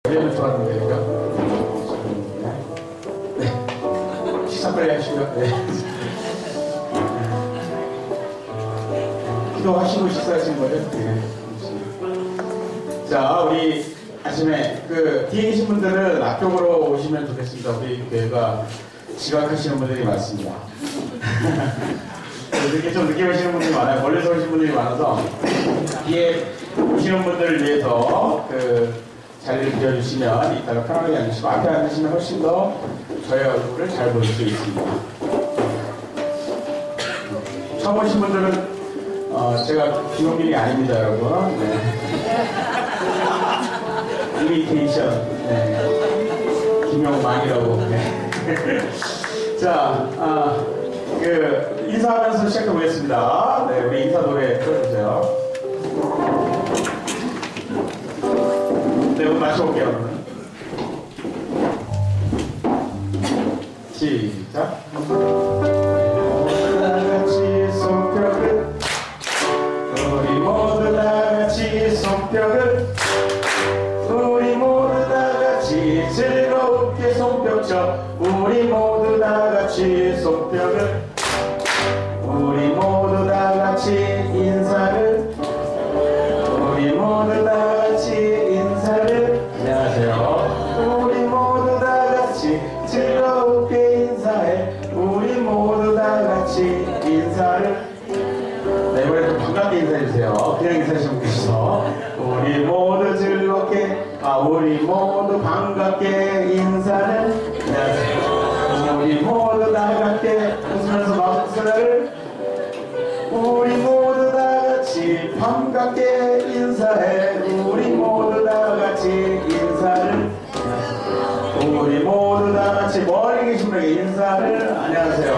예배는 좋았는데, 그죠? 네. 식사 빨리 하시고요. 네. 기도하시고 식사하시는 거죠? 네. 자, 우리 아침에 뒤에 계신 분들은 앞쪽으로 오시면 좋겠습니다. 우리 교회가 지각하시는 분들이 많습니다. 이렇게 좀 늦게 오시는 분들이 많아요. 멀리서 오시는 분들이 많아서 뒤에 오시는 분들을 위해서 자리를 비워주시면 이따가 편하게 앉으시고 앞에 앉으시면 훨씬 더 저의 얼굴을 잘 볼 수 있습니다. 처음 오신 분들은 제가 김용민이 아닙니다, 여러분. 네. 이미테이션, 네. 김용만이라고. 네. 자, 인사하면서 시작해 보겠습니다. 네, 우리 인사 노래 틀어주세요. 네, 오늘 마셔볼게요. 시작. 다같이 손뼉을, 우리 모두 다같이 손뼉을, 우리 모두 다같이 즐겁게 손뼉쳐. 우리 모두 다같이 손뼉을, 우리 모두 다같이 인사를, 우리 모두 다같이 인사를. 안녕하세요. 우리 모두 다같이 즐겁게 인사해. 우리 모두 다같이 인사를. 네, 이번에 좀 반갑게 인사해주세요. 그냥 인사하시면 계셔서. 우리 모두 즐겁게, 우리 모두 반갑게 인사를. 안녕하세요. 우리 모두 다같게 웃으면서 마음속을, 우리 모두 다같이 반갑게 인사해. 우리 모두 다같이 인사를. 우리 모두 다같이 멀리 계신 분에게 인사를. 안녕하세요.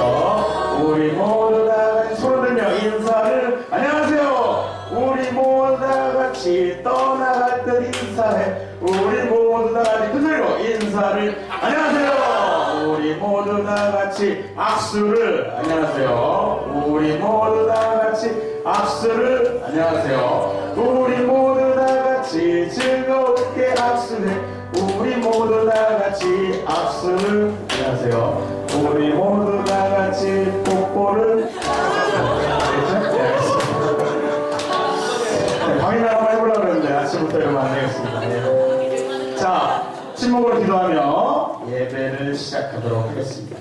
우리 모두 다같이 손을 들며 인사를. 안녕하세요. 우리 모두 다같이 떠나갈 때 인사해. 우리 모두 다같이 큰 소리로 인사를. 안녕하세요. 우리 모두 다같이 악수를. 안녕하세요. 우리 모두 다같이 악수를. 안녕하세요. 우리 모두 다같이 즐겁게 악수해. 우리 모두 다같이 악수를. 안녕하세요. 우리 모두 다같이 뽀뽀를. 방해를 한번 해보려고 그랬는데 아침부터 이러면 안 되겠습니다. 네. 자, 침묵으로 기도하며 예배를 시작하도록 하겠습니다.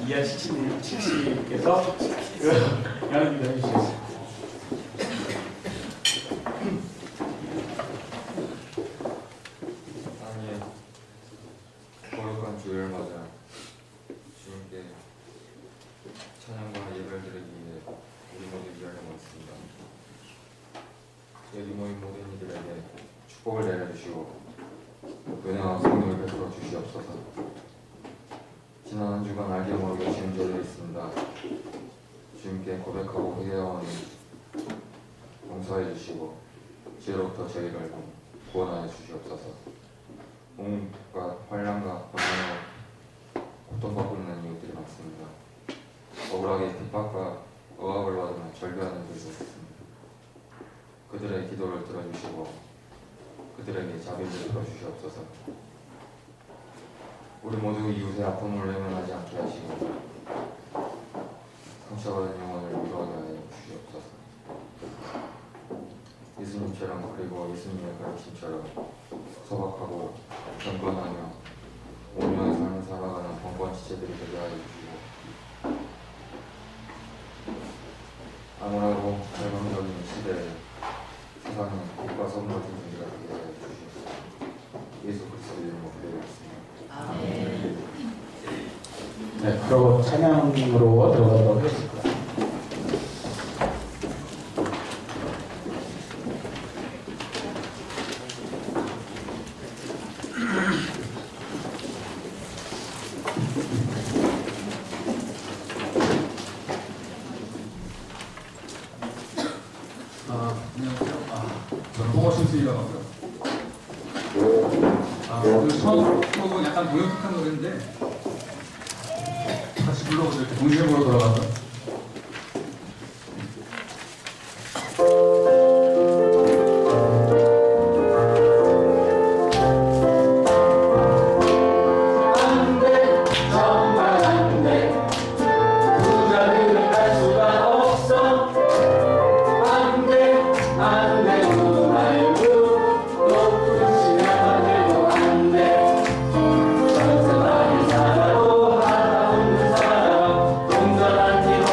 이하 77께서 연합 기도 해주시겠습니다. 하나님, 거룩한 주일을 맞아 주님께 찬양과 예배를 드리기 위해 우리 모두 이 자리에 모였습니다. 여기 모인 모든 이들에게 축복을 내려주시고 은혜와 성령을 베풀어 주시옵소서. 지난 한 주간 알게 모르게 지은 있습니다. 주님께 고백하고 회개하오니 용서해 주시고 지혜로부터 저희를 구원하여 주시옵소서. 몸과 환난과 고통으로 고통받고 있는 이웃들이 많습니다. 억울하게 핍박과 억압을 받으며 절규하는 이들도 있습니다. 그들의 기도를 들어주시고 그들에게 자비를 베풀어 주시옵소서. 우리 모두 이웃의 아픔을 외면하지 않게 하시고 상처받은 영혼을 위로하게 하여 주시옵소서. 이 예수님처럼 그리고 예수님의 가르침처럼 소박하고 경건하며 온유한 삶을 살아가는 번거한 지체들이 되게 하여 주시고 암울하고 절망적인 시대에 세상에 빛과 선물 같은 존재가 되게 하여 주시고 예수 그리스도 이름으로 기도드렸습니다. 네, 바로 찬양으로 들어가도록 하겠습니다. 안녕하세요. 저는 홍어신수이라고 하고요. 오늘 처음 곡은 약간 무역한 노래인데 다시 불러보죠. 이렇게 동시에 보러 돌아가서. 전세 많이 살아도 하나 없는 사람 동전한 팀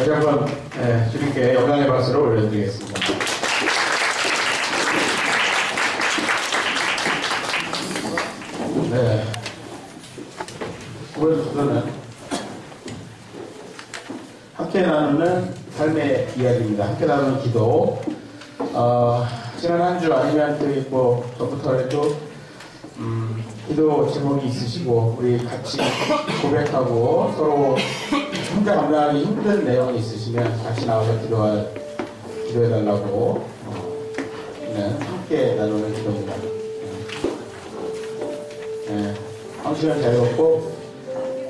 다시 한번 주님께 영광의 박수를 올려드리겠습니다. 네. 오늘 주제는 함께 나누는 삶의 이야기입니다. 함께 나누는 기도. 지난 한 주 아니면 또 전부터라도 기도 제목이 있으시고 우리 같이 고백하고 서로 혼자 감당하기 힘든 내용이 있으시면 같이 나와서 기도해달라고 함께 나누는 기도입니다. 한 시간 잘 읽었고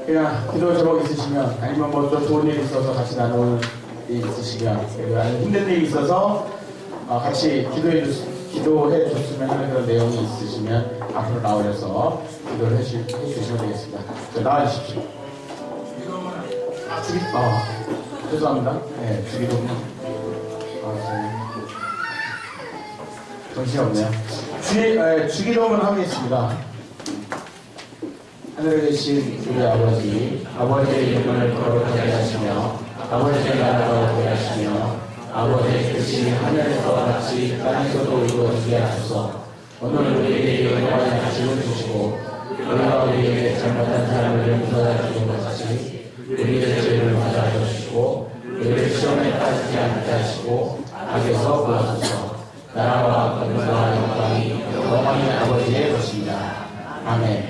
그냥 기도 제목 있으시면 아니면 뭐 또 좋은 일이 있어서 같이 나누는 일이 있으시면 아니면 힘든 일이 있어서 같이 기도해 주셨으면 하는 그런 내용이 있으시면 앞으로 나오셔서 기도를 해주시면 되겠습니다. 자, 나와주십시오. 죄송합니다. 네, 주기도문요. 정신이 없네요. 주기도문 하겠습니다. 하늘에 계신 우리 아버지, 아버지의 이름을 거룩하게 하시며, 아버지의 나라가 오게 하시며, 아버지의 뜻이 하늘에서 같이 땅에서도 이루어지게 하소서. 오늘 우리에게 영원한 가치를 주시고, 우리가 우리에게 잘못한 사람을 용서해 주신 것 같이, 우리의 죄를 받아 주시고, 우리를 시험에 빠지지 않게 하시고, 악에서 구하소서. 나라와 권세와 영광이 영원히 아버지의 것입니다. 아멘.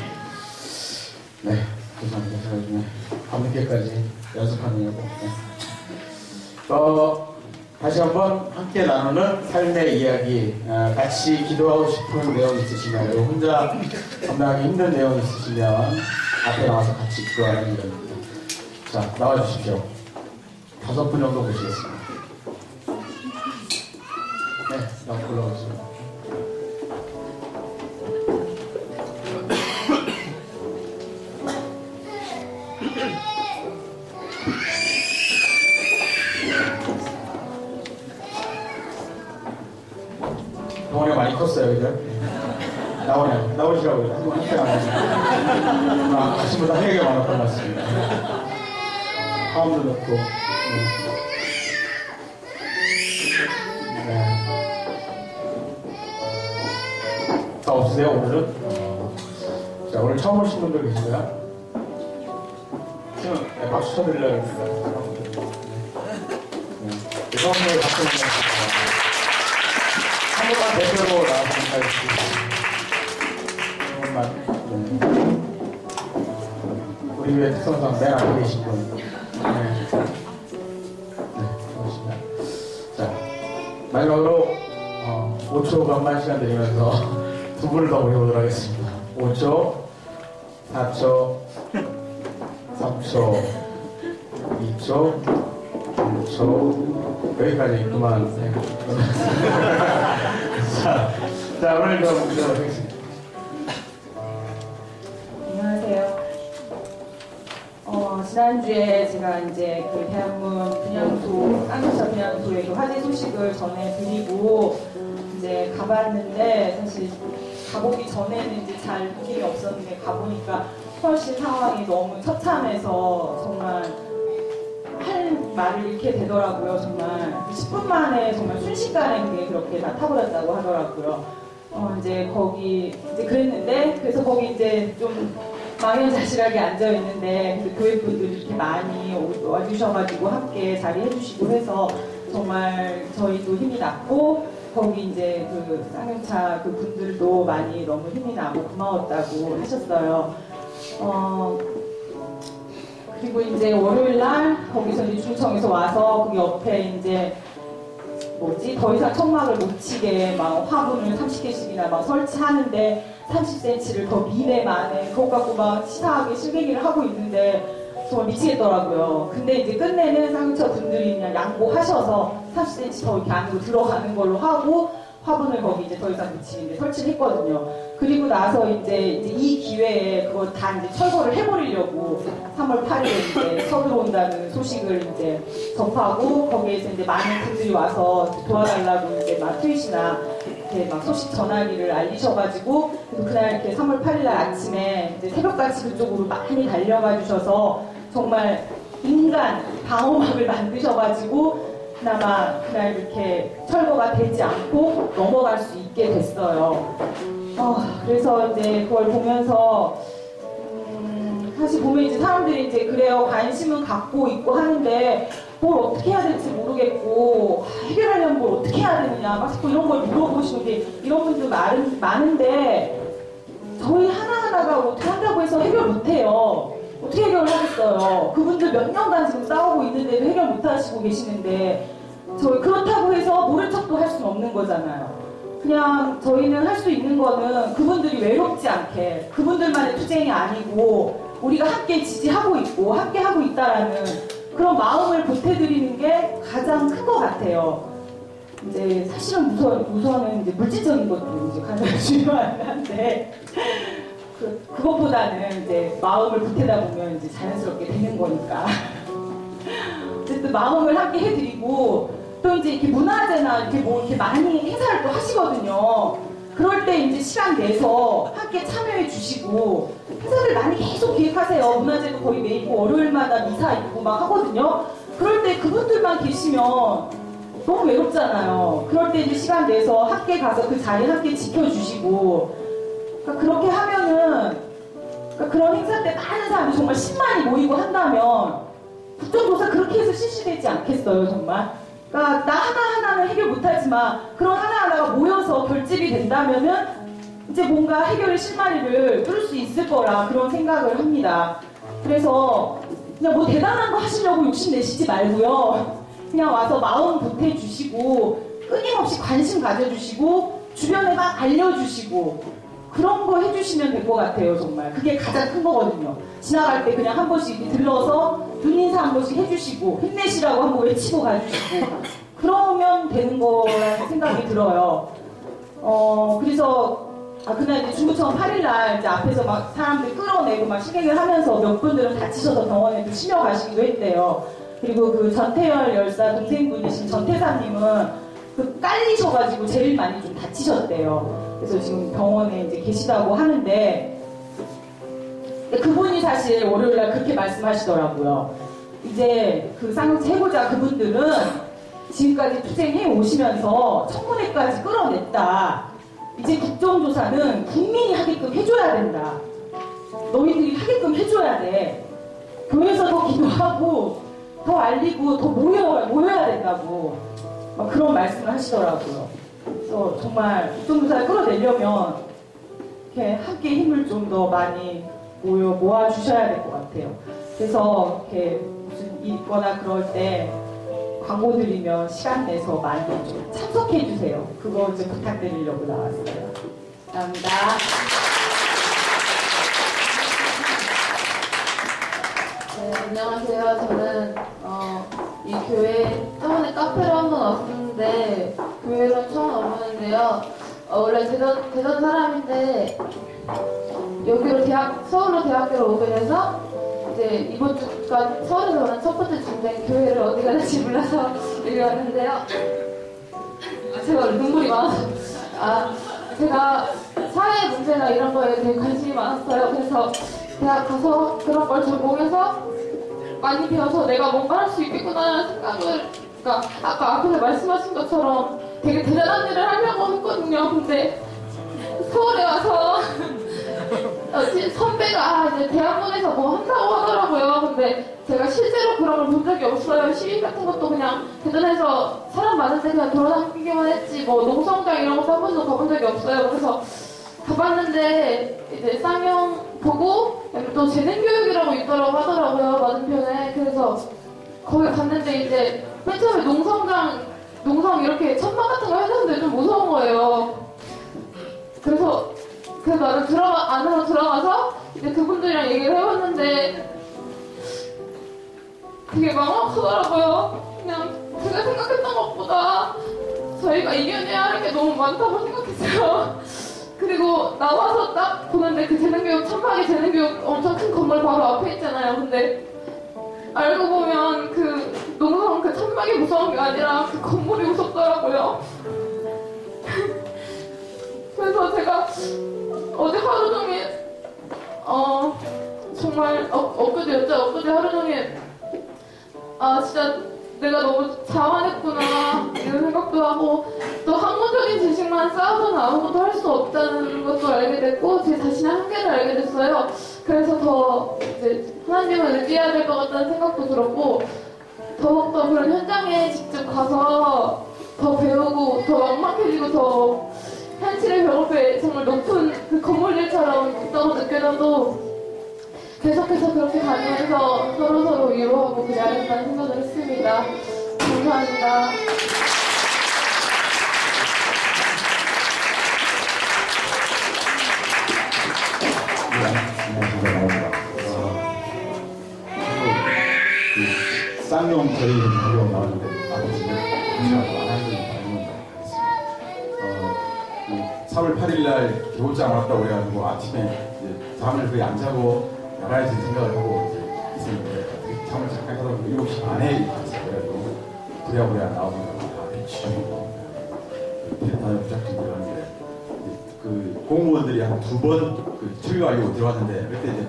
네, 죄송합니다. 제가 요즘에 밤늦게까지 연습하느냐고. 다시 한번 함께 나누는 삶의 이야기, 같이 기도하고 싶은 내용 있으시면, 그리고 혼자 감당하기 힘든 내용 있으시면 앞에 나와서 같이 기도하는 일입니다. 자, 나와주십시오. 5분 정도 모시겠습니다. 네, 나와 올라오시죠. 동원이 많이 컸어요, 그죠? 나오시라고요. 한번 함께 나오시죠. 아침보다 해외가 많았던 것 같습니다. 화음도 넣고. 네. 다 없으세요, 오늘은? 자, 오늘 처음 오신 분들 계신가요? 네, 박수 쳐드리려고 합니다. 네. 처음으로 박수 드리겠습니다. 한 번만 대표로 나와서 조금만. 우리 교회 특성상 맨 앞에 계신 분. 네. 고맙습니다. 자, 마지막으로 5초 반만 시간 드리면서 두 분을 더 올려보도록 하겠습니다. 5초, 4초, 3초, 2초, 1초, 여기까지 그만. 네. 자, 오늘 좀 보도록 하겠습니다. 안녕하세요. 지난주에 제가 이제 그 대학문 분향소, 쌍용차 분향소의 그 화재 소식을 전해드리고 이제 가봤는데 사실 가보기 전에는 이제 잘 느낌이 없었는데 가보니까 훨씬 상황이 너무 처참해서 정말 할 말을 잃게 되더라고요. 정말 10분 만에 정말 순식간에 그게 그렇게 다 타버렸다고 하더라고요. 이제 거기 이제 그랬는데 그래서 거기 이제 좀 망연자실하게 앉아 있는데 교회 분들이 이렇게 많이 와주셔가지고 함께 자리해주시고 해서 정말 저희도 힘이 났고 거기 이제 그 쌍용차 그 분들도 많이 너무 힘이 나고 고마웠다고 하셨어요. 그리고 이제 월요일날 거기서 이제 중청에서 와서 그 옆에 이제 더 이상 천막을 못 치게 막 화분을 30개씩이나 막 설치하는데 30cm를 더 미네 만에 그것 갖고 막 치사하게 실개기를 하고 있는데 정말 미치겠더라고요. 근데 이제 끝내는 쌍용차 분들이 그냥 양보하셔서 30cm 더 이렇게 안으로 들어가는 걸로 하고 화분을 거기 이제 더 이상 붙이는데 설치를 했거든요. 그리고 나서 이제 이 기회에 그걸 다 이제 철거를 해버리려고 3월 8일에 이제 서들어온다는 소식을 이제 접하고 거기에서 이제 많은 분들이 와서 도와달라고 이제 막 트윗이나 이렇게 막 소식 전하기를 알리셔가지고 그날 이렇게 3월 8일 날 아침에 이제 새벽같이 그쪽으로 많이 달려가 주셔서 정말 인간 방어막을 만드셔가지고 그나마 그날 이렇게 철거가 되지 않고 넘어갈 수 있게 됐어요. 그래서 이제 그걸 보면서 사실 보면 이제 사람들이 이제 그래요 관심은 갖고 있고 하는데 뭘 어떻게 해야 될지 모르겠고 해결하려면 뭘 어떻게 해야 되느냐 막 자꾸 이런 걸 물어보시는 게 이런 분들 많은데 저희 하나하나가 어떻게 한다고 해서 해결 못해요. 어떻게 해결을 하겠어요. 그분들 몇 년간 지금 싸우고 있는데도 해결 못하시고 계시는데 저희 그렇다고 해서 모른 척도 할 수는 없는 거잖아요. 그냥 저희는 할 수 있는 거는 그분들이 외롭지 않게 그분들만의 투쟁이 아니고 우리가 함께 지지하고 있고 함께 하고 있다라는 그런 마음을 보태드리는 게 가장 큰 것 같아요. 이제 사실은 우선은 이제 물질적인 것도 이제 가장 중요한 한데 그것보다는 이제 마음을 보태다 보면 이제 자연스럽게 되는 거니까. 어쨌든 마음을 함께 해드리고 또 이제 이렇게 문화제나 이렇게 뭐 이렇게 많이 행사를 또 하시거든요. 그럴 때 이제 시간 내서 함께 참여해 주시고 행사들 많이 계속 기획하세요. 문화제도 거의 매일 월요일마다 미사 있고 막 하거든요. 그럴 때 그분들만 계시면 너무 외롭잖아요. 그럴 때 이제 시간 내서 함께 가서 그 자리 함께 지켜주시고 그러니까 그렇게 하면은 그러니까 그런 행사 때 많은 사람이 정말 10만이 모이고 한다면 국정조사 그렇게 해서 실시되지 않겠어요 정말. 그러니까 나 하나하나는 해결 못하지만 그런 하나하나가 모여서 결집이 된다면은 이제 뭔가 해결의 실마리를 뚫을 수 있을 거라 그런 생각을 합니다. 그래서 그냥 뭐 대단한 거 하시려고 욕심내시지 말고요. 그냥 와서 마음 보태주시고 끊임없이 관심 가져주시고 주변에 막 알려주시고 그런 거 해주시면 될 것 같아요 정말. 그게 가장 큰 거거든요. 지나갈 때 그냥 한 번씩 이렇게 들러서 눈인사 한 번씩 해주시고 힘내시라고 한번 외치고 가주시고 그러면 되는 거라는 생각이 들어요. 그래서 그날 이제 중구청 8일날 이제 앞에서 막 사람들 끌어내고 막 시객을 하면서 몇 분들은 다치셔서 병원에도 실려 가시기도 했대요. 그리고 그 전태열 열사 동생분이신 전태사님은 그 깔리셔가지고 제일 많이 좀 다치셨대요. 그래서 지금 병원에 이제 계시다고 하는데 그분이 사실 월요일날 그렇게 말씀하시더라고요. 이제 그 쌍용차 해보자 그분들은 지금까지 투쟁해 오시면서 청문회까지 끌어냈다. 이제 국정조사는 국민이 하게끔 해줘야 된다. 너희들이 하게끔 해줘야 돼. 교회에서 더 기도하고 더 알리고 더 모여야 된다고 막 그런 말씀을 하시더라고요. 그래서 정말 국정조사를 끌어내려면 이렇게 함께 힘을 좀 더 많이 모아주셔야 될 것 같아요. 그래서 이렇게 무슨 있거나 그럴 때 광고 드리면 시간 내서 많이 좀 참석해 주세요. 그거 좀 부탁드리려고 나왔어요. 감사합니다. 네, 안녕하세요. 저는 이 교회 저번에 카페로 한번 왔었는데 교회로 처음 와보는데요. 원래 대전 사람인데 여기로 서울로 대학교를 오게 돼서 이제 이번 주가 서울에서 오는 첫 번째 주인데 교회를 어디 가야 될지 몰라서 여기 왔는데요. 제가 눈물이 많아서 제가 사회 문제나 이런 거에 되게 관심이 많았어요. 그래서 대학 가서 그런 걸 전공해서 많이 배워서 내가 뭔가 할 수 있겠구나라는 생각을 그러니까 아까 앞에서 말씀하신 것처럼 되게 대단한 일을 하려고 했거든요. 근데 서울에 와서 선배가 이제 대학원에서 뭐 한다고 하더라고요. 근데 제가 실제로 그런 걸 본 적이 없어요. 시위 같은 것도 그냥 대전에서 사람 많은데 그냥 돌아다니기만 했지 뭐 농성장 이런 것도 한 번도 가본 적이 없어요. 그래서 가봤는데 이제 쌍용 보고 또 재능교육이라고 있더라고 하더라고요. 맞은편에. 그래서 거기 갔는데 이제 맨 처음에 농성 이렇게 천막 같은 거 해놨는데 좀 무서운 거예요. 그래서 나는 안으로 들어가서 이제 그분들이랑 얘기를 해봤는데 되게 막막하더라고요. 그냥 제가 생각했던 것보다 저희가 이겨내야 하는 게 너무 많다고 생각했어요. 그리고 나와서 딱 보는데 그 재능교육, 천막의 재능교육 엄청 큰 건물 바로 앞에 있잖아요. 근데 알고 보면 그 농성 그 천막이 무서운 게 아니라 그 건물이 무섭더라고요. 그래서 제가 어제 하루 종일 정말 엊그제 하루 종일 진짜 내가 너무 자만했구나 이런 생각도 하고 또 학문적인 지식만 쌓아서는 아무것도 할 수 없다는 것도 알게 됐고 제 자신의 한계를 알게 됐어요. 그래서 더 이제 하나님을 의지해야 될 것 같다는 생각도 들었고 더욱더 그런 현장에 직접 가서 더 배우고 더 막막해지고 더 현실의 벽에 정말 높은 그 건물들처럼 있다고 느껴져도 계속해서 그렇게 다니면서 서로서로 위로하고 그래야겠다는 생각을 했습니다. 감사합니다. 쌍용 저희 학교 나왔는데 아버지는 제가 하나님 닮은 4월 8일 날 겨울장 왔다고 그래가지고 아침에 이제 잠을 거의 안 자고 나가야지 생각을 하고 있었는데 잠을 잠깐 자다 보니까 7시 반에 일어났어요. 그래가지고 부랴부랴 나오니까 다 배치고 대단한 부작질이 일어났는데 그 공무원들이 한 2번 그 출교하려고 들어왔는데 그때 이제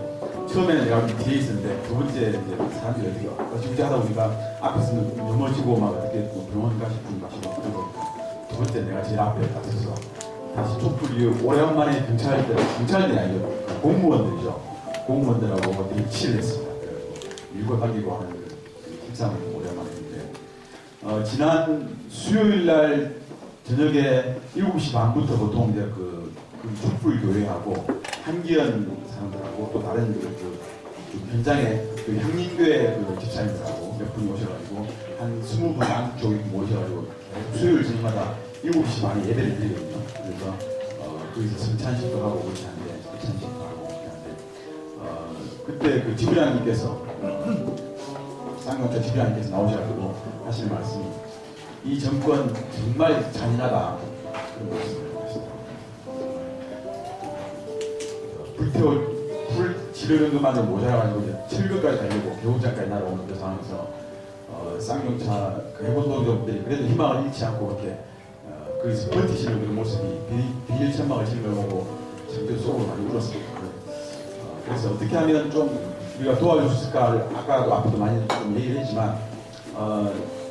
처음에는 내가 뒤에 있었는데 두 번째 이제 사람들이 어떻게 어찌 하다 보니까 앞에서 넘어지고 막 어떻게 뭐 병원 가시고 그리고 두 번째 내가 제일 앞에 딱 서서 다시 촛불이 오래간만에 경찰들이 아니고 공무원들이죠. 공무원들하고 되게 치를 했습니다. 밀고 당기고 하는 그 행상을 오래간만에 했는데 지난 수요일 날 저녁에 7시 반부터 보통 이제 그 촛불 교회하고 한기현 사람들하고 또 다른 그 현장에 그 향림교회 그 집사님들하고 몇 분이 오셔가지고 한 20분 안쪽에 모셔가지고 수요일 저녁마다 7시 반에 예배를 드리거든요. 그래서 거기서 성찬식도 하고 그렇게 하는데 성찬식도 하고 그렇게 하는데 그때 그 지부장님께서 쌍용차 지부장님께서 나오셔가지고 하시는 말씀이 이 정권 정말 잔인하다 그런 말씀을 불 지르는 것만으로 모자라가지고 이제 7급까지 달리고 겨우장까지 날아오는 그 상황에서 쌍용차 그 해군노동자분들이 그래도 희망을 잃지 않고 그렇게 거기서 버티시는 그런 모습이 비닐 천막을 치는 걸 보고 참전 속으로 많이 울었습니다. 그래서 어떻게 하면 좀 우리가 도와줄 수 있을까를 아까도 앞에도 많이 좀 얘기를 했지만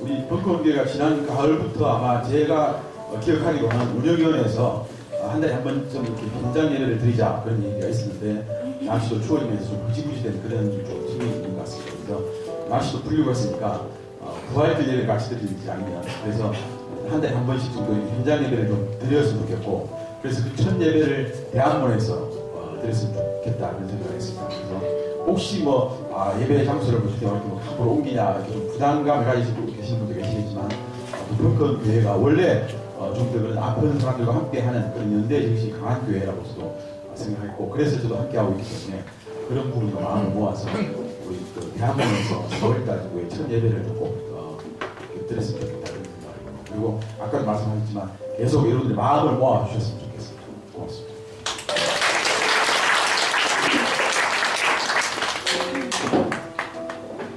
우리 벙커원교회가 지난 가을부터 아마 제가 기억하기로는 운영위원회에서 한 달에 한 번쯤 이렇게 현장 예배를 드리자 그런 얘기가 있었는데 날씨도 추워지면서 좀 흐지부지된 그런 좀 질문이 있는 것 같습니다. 그래서 날씨도 풀리고 했으니까 부활절 예배를 같이 드리지 않으면 그래서 한 달에 한 번씩 정도 현장 예배를 좀 드렸으면 좋겠고 그래서 그 첫 예배를 대학문에서 드렸으면 좋겠다 그런 생각을 했습니다. 그래서 혹시 예배 장소를 볼 때 앞으로 옮기냐 이렇게 좀 부담감을 가지시고 계시는 분도 계시겠지만 벙커원 교회가 원래 좀 더 그런 아픈 사람들과 함께 하는 그런 연대 정신이 강한 교회라고서도 생각했고 그래서 저도 함께 하고 있기 때문에 그런 부분으로 마음을 모아서 우리 그 대학원에서 4월까지 첫 예배를 꼭 드렸으면 좋겠다 그런 생각입니다. 그리고 아까도 말씀하셨지만 계속 여러분들이 마음을 모아 주셨으면 좋겠습니다. 고맙습니다.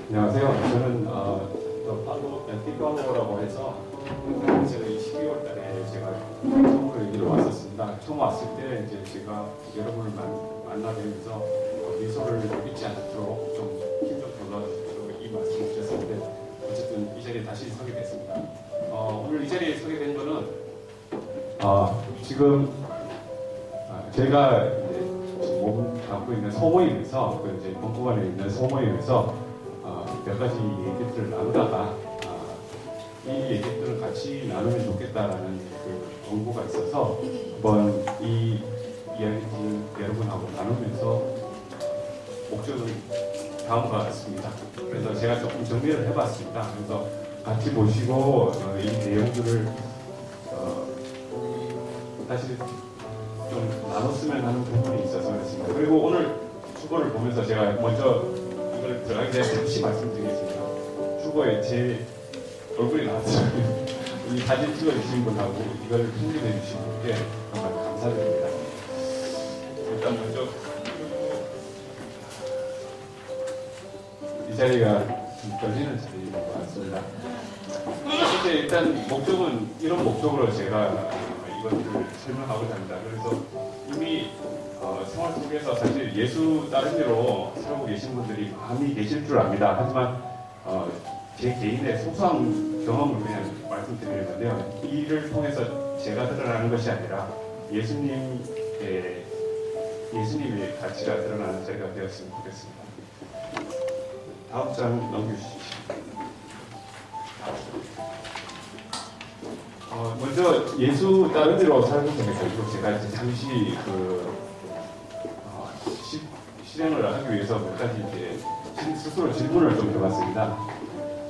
안녕하세요. 저는 띠꺼라고 해서 제가 12월 달에 제가 처음으로 여기로 왔었습니다. 처음 왔을 때 이제 제가 여러분을 만나뵈면서 미소를 잊지 않도록 좀 힘 좀 불러주시고 이 말씀을 주셨는데 어쨌든 이 자리에 다시 서게 됐습니다. 오늘 이 자리에 서게 된 거는 지금 제가 이제 몸 갖고 있는 소모임에서 이제 벙커원에 있는 소모임에서 몇 가지 얘기들을 나누다가 이 얘기들을 같이 나누면 좋겠다라는 그 원고가 있어서 한번 이 이야기를 여러분하고 나누면서 목적은 다음과 같습니다. 그래서 제가 조금 정리를 해봤습니다. 그래서 같이 보시고 이 내용들을 사실 좀 나눴으면 하는 부분이 있어서 그렇습니다. 그리고 오늘 주보를 보면서 제가 먼저 이걸 들어가기 전에 잠시 말씀드리겠습니다. 주보에 제 얼굴이 나왔어요. 이 사진 찍어주신 분하고 이걸 편집해 주신 분께 정말 감사드립니다. 일단 먼저 이 자리가 좀 떨리는 자리인 것 같습니다. 근데 일단 목적은 이런 목적으로 제가 이것들을 설명하고자 합니다. 그래서 이미 생활 속에서 사실 예수 다른 데로 살고 계신 분들이 많이 계실 줄 압니다. 하지만 제 개인의 소소한 경험을 그냥 말씀드리는 건데요. 이를 통해서 제가 드러나는 것이 아니라 예수님의 가치가 드러나는 자리가 되었으면 좋겠습니다. 다음 장 넘겨주십시오. 먼저 예수 다른 데로 살고 있는 제가 이제 잠시 실행을 하기 위해서 몇 가지 이제 스스로 질문을 좀 해봤습니다.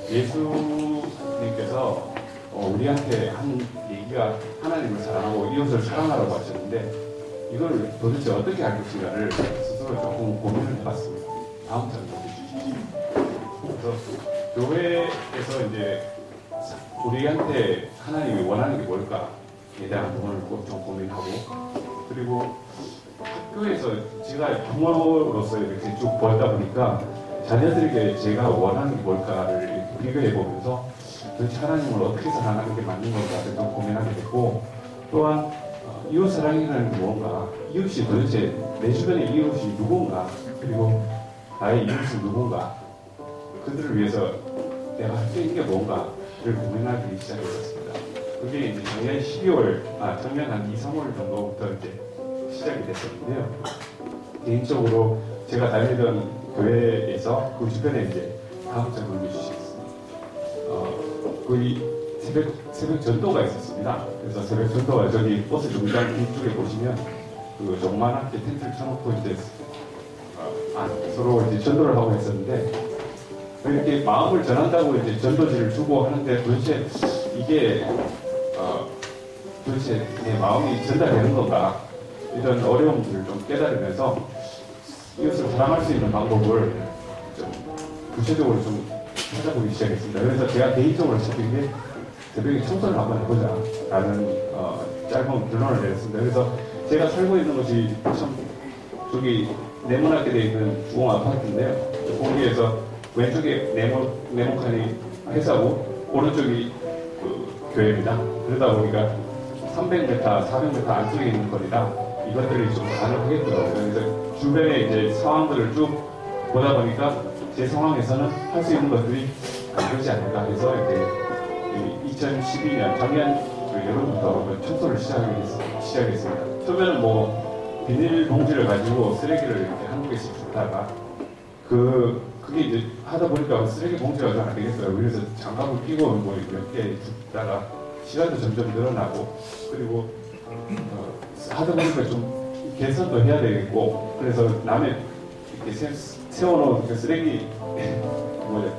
예수님께서 우리한테 한 얘기가 하나님을 사랑하고 이웃을 사랑하라고 하셨는데 이걸 도대체 어떻게 할 것인가를 스스로 조금 고민을 해봤습니다. 다음 장 보여주시죠. 그래서 교회에서 이제 우리한테 하나님이 원하는 게 뭘까에 대한 부분을 꼭 좀 고민하고 그리고 학교에서 제가 부모로서 이렇게 쭉 보다 보니까 자녀들에게 제가 원하는 게 뭘까를 이렇게 비교해 보면서 도대체 하나님을 어떻게 사랑하는 게 맞는 걸까를 좀 고민하게 됐고 또한 이웃 사랑이라는 게 뭔가 이웃이 도대체 내 주변의 이웃이 누군가 그리고 나의 이웃은 누군가 그들을 위해서 내가 할 수 있는 게 뭔가를 고민하기 시작했습니다. 그게 이제 작년 한 2, 3월 정도부터 이제 시작이 됐었는데요. 개인적으로 제가 다니던 교회에서 그 주변에 이제 다음 장 올려주시겠습니다. 거의 새벽 전도가 있었습니다. 그래서 새벽 전도가 저기 버스 정류장 뒤쪽에 보시면 그 조그만하게 텐트를 쳐놓고 이제 서로 이제 전도를 하고 했었는데 이렇게 마음을 전한다고 이제 전도지를 주고 하는데 도대체 이게 도대체 내 마음이 전달되는 건가 이런 어려움들을 좀 깨달으면서 이것을 사랑할 수 있는 방법을 좀 구체적으로 좀 찾아보기 시작했습니다. 그래서 제가 개인적으로 잡힌 게 새벽에 청소를 한번 해보자 라는 짧은 결론을 내렸습니다. 그래서 제가 살고 있는 곳이 참 저기 네모나게 되어 있는 주공 아파트인데요. 거기에서 왼쪽에 네모칸이 회사고 오른쪽이 교회입니다. 그러다 보니까 300m, 400m 안쪽에 있는 거리라 이것들이 좀 가능하겠더라고요. 그래서 주변에 이제 상황들을 쭉 보다 보니까 제 상황에서는 할 수 있는 것들이 안 되지 않을까 해서 이렇게 2012년 작년 여름부터 청소를 시작했습니다. 처음에는 뭐 비닐봉지를 가지고 쓰레기를 이렇게 한 개씩 줍다가 그게 이제 하다 보니까 쓰레기 봉지가 잘 안 되겠어요. 그래서 장갑을 끼고 뭐 몇 개 줍다가 시간도 점점 늘어나고 그리고 하다 보니까 좀 개선도 해야 되겠고 그래서 남의 이렇게 세워놓은 그 쓰레기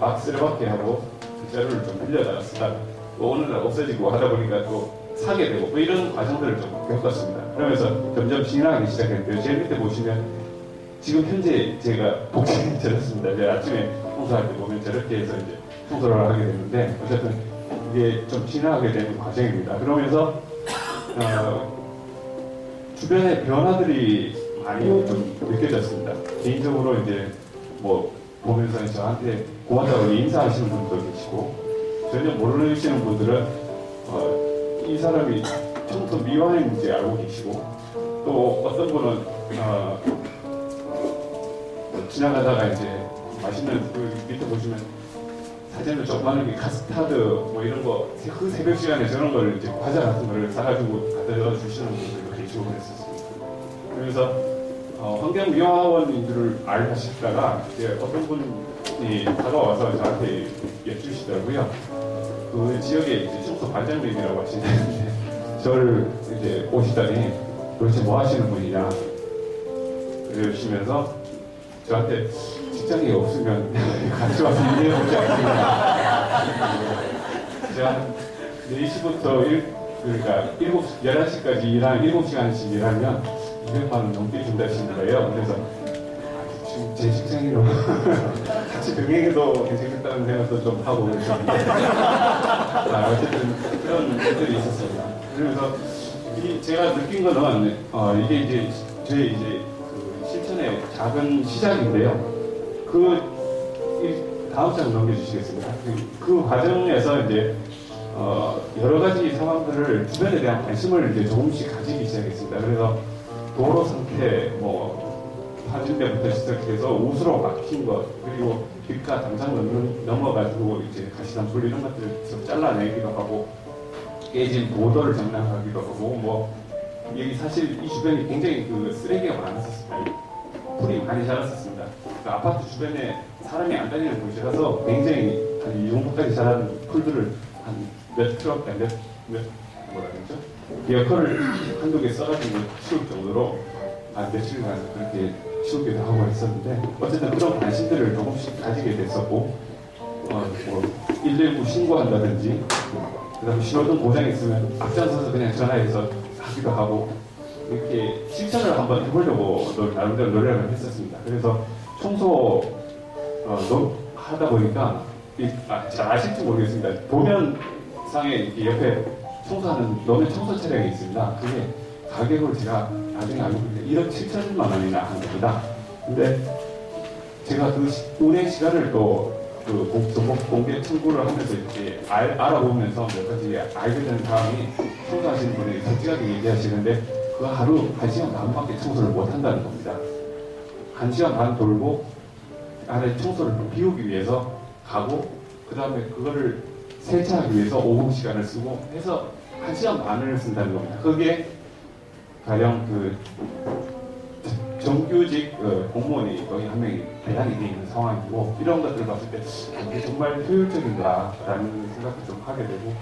박스를 받게 하고 그 자료를 좀 빌려다가 쓰다가 또 어느 날 없어지고 하다 보니까 또 사게 되고 뭐 이런 과정들을 좀 겪었습니다. 그러면서 점점 진행하기 시작했는데요. 제 밑에 보시면 지금 현재 제가 복싱이 저렇습니다. 이제 아침에 청소할 때 보면 저렇게 해서 이제 청소를 하게 되는데 어쨌든 이게 좀 진행하게 되는 과정입니다. 그러면서 주변의 변화들이 많이 좀 느껴졌습니다. 개인적으로 이제 뭐 보면서 저한테 고맙다고 인사하시는 분도 계시고 전혀 모르시는 분들은 이 사람이 청소 미화인지 알고 계시고 또 어떤 분은 지나가다가 이제 맛있는 그 밑에 보시면 사진을 조그마하게 카스타드 뭐 이런 거 그 새벽 시간에 저런 걸 이제 과자 같은 거를 사가지고 갖다 주시는 분들도 계시고 그랬었습니다. 그래서 환경미화원인 줄을 알고 이제 어떤 분이 다가와서 저한테 여쭈시더라고요. 그 지역에 이제 청소 반장님이라고 하시는데 저를 이제 오시더니 도대체 뭐 하시는 분이냐 그러시면서 저한테 직장이 없으면 같이 와서 일해보지 않겠냐. 제가 4시부터 그러니까 11시까지 일하는 7시간씩 일하면 200만 원 넘게 준다시는 거예요. 그래서 지금 제 식생이로 같이 병행해도 괜찮겠다는 생각도 좀 하고 있었는데 어쨌든 그런 일들이 있었습니다. 그러면서 제가 느낀 거는 이게 이제 제 이제 그 실천의 작은 시작인데요. 다음 장 넘겨주시겠습니다. 그 과정에서 이제 여러 가지 상황들을 주변에 대한 관심을 이제 조금씩 가지기 시작했습니다. 그래서 도로 상태, 파진대부터 시작해서 옷으로 막힌 것, 그리고 뒷가 당장 넘어가지고 이제 가시덤불 이런 것들을 계속 잘라내기도 하고, 깨진 보도를 정리하기도 하고, 여기 사실 이 주변이 굉장히 그 쓰레기가 많았었습니다. 풀이 많이 자랐었습니다. 그 아파트 주변에 사람이 안 다니는 곳이라서 굉장히 한 이 정도까지 자란 풀들을 한 몇 트럭, 에어컨을 한두 개 써가지고 치울 정도로 한 며칠간 그렇게 치우기도 하고 했었는데, 어쨌든 그런 관심들을 조금씩 가지게 됐었고, 119 신고한다든지, 그 다음에 신호등 고장이 있으면 앞장서서 그냥 전화해서 하기도 하고, 이렇게 실천을 한번 해보려고 나름대로 노력을 했었습니다. 그래서 청소 하다 보니까 잘 아실지 모르겠습니다. 도면상에 이렇게 옆에 청소하는 노면 청소 차량이 있습니다. 그게 가격을 제가 나중에 알고 있는데 1억 7천만 원이나 한 겁니다. 근데 제가 그 운행 시간을 또 공개 청구를 하면서 이렇게 알아보면서 몇 가지 알게 된 사람이 청소하시는 분이 솔직하게 얘기하시는데 그 하루 1시간 반밖에 청소를 못 한다는 겁니다. 1시간 반 돌고 안에 청소를 비우기 위해서 가고, 그 다음에 그거를 세차하기 위해서 오후 시간을 쓰고 해서 1시간 반을 쓴다는 겁니다. 그게 가령 그 정규직 공무원이 거의 한 명이 대량이 되어 있는 상황이고, 이런 것들을 봤을 때 이게 정말 효율적인가라는 생각도 좀 하게 되고,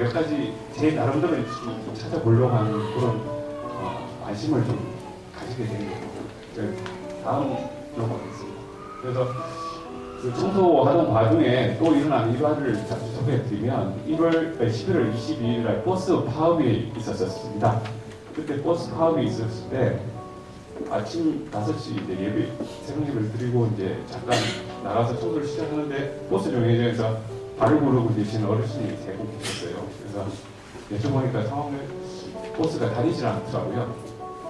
몇 가지 제 나름대로 좀 찾아보려고 하는 그런 관심을 좀 가지게 된 거고, 다음 넘어가겠습니다. 그래서 그 청소하던 과정에 또 일어난 일화를 잠시 소개해드리면 11월 22일 날 버스 파업이 있었습니다. 그때 버스 파업이 있었을 때 아침 5시 이제 예배 새벽 예배를 드리고 이제 잠깐 나가서 청소를 시작하는데 버스 정류장에서 발을 구르고 계시는 어르신이 3분 계셨어요. 그래서 여쭤보니까 상황을 버스가 다니질 않더라고요.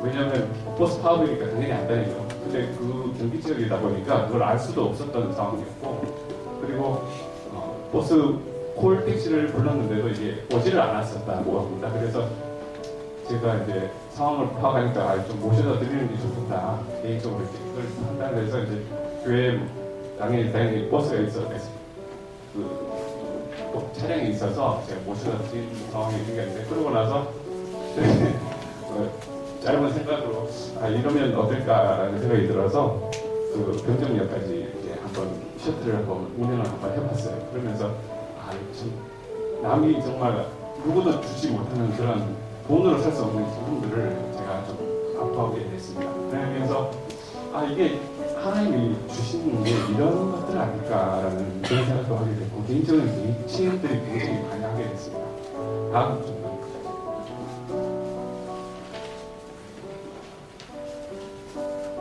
왜냐하면 버스 파업이니까 당연히 안 다니죠. 근데 그 경기 지역이다 보니까 그걸 알 수도 없었던 상황이었고, 그리고 버스 콜 택시를 불렀는데도 이게 오지를 않았었다고 합니다. 그래서 제가 이제 상황을 파악하니까 좀 모셔다 드리는 게 좋겠다, 개인적으로 이렇게 그걸 판단을 해서 이제 교회에 당연히 버스가 있어서 차량이 있어서 제가 모셔다 드리는 상황이 생겼는데, 그러고 나서 짧은 생각으로 이러면 어떨까라는 생각이 들어서 그 병정역까지 이제 한번 셔틀을 한번 운행을 한번 해봤어요. 그러면서 참 남이 정말 누구도 주지 못하는 그런 돈으로 살 수 없는 기분들을 제가 좀 아파하게 됐습니다. 그러면서 이게 하나님이 주시는 게 이런 것들 아닐까라는 그런 생각도 하게 됐고, 개인적인 체험들이 굉장히 많이 하게 됐습니다. 다음 좀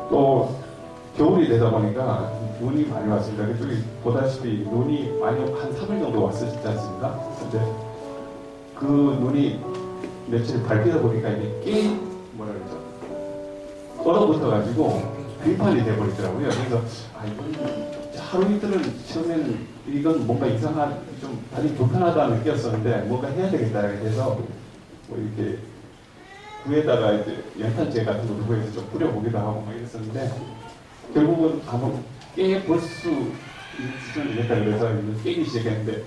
또 겨울이 되다 보니까 눈이 많이 왔습니다. 그쪽이 보다시피 눈이 많이 한 3일 정도 왔었지 않습니까? 근데 그 눈이 며칠 밟히다 보니까 이게 얼어붙어가지고 빌판이 돼버리더라고요. 그래서 하루 이틀은 처음에는 이건 뭔가 이상한, 좀 다리 불편하다 느꼈었는데 뭔가 해야 되겠다 해서 이렇게 구에다가 이제 연탄재 같은 거 구해서 좀 뿌려보기도 하고 막 이랬었는데, 결국은 한번 깨볼 수 있는 수준이 됐다 그래서 깨기 시작했는데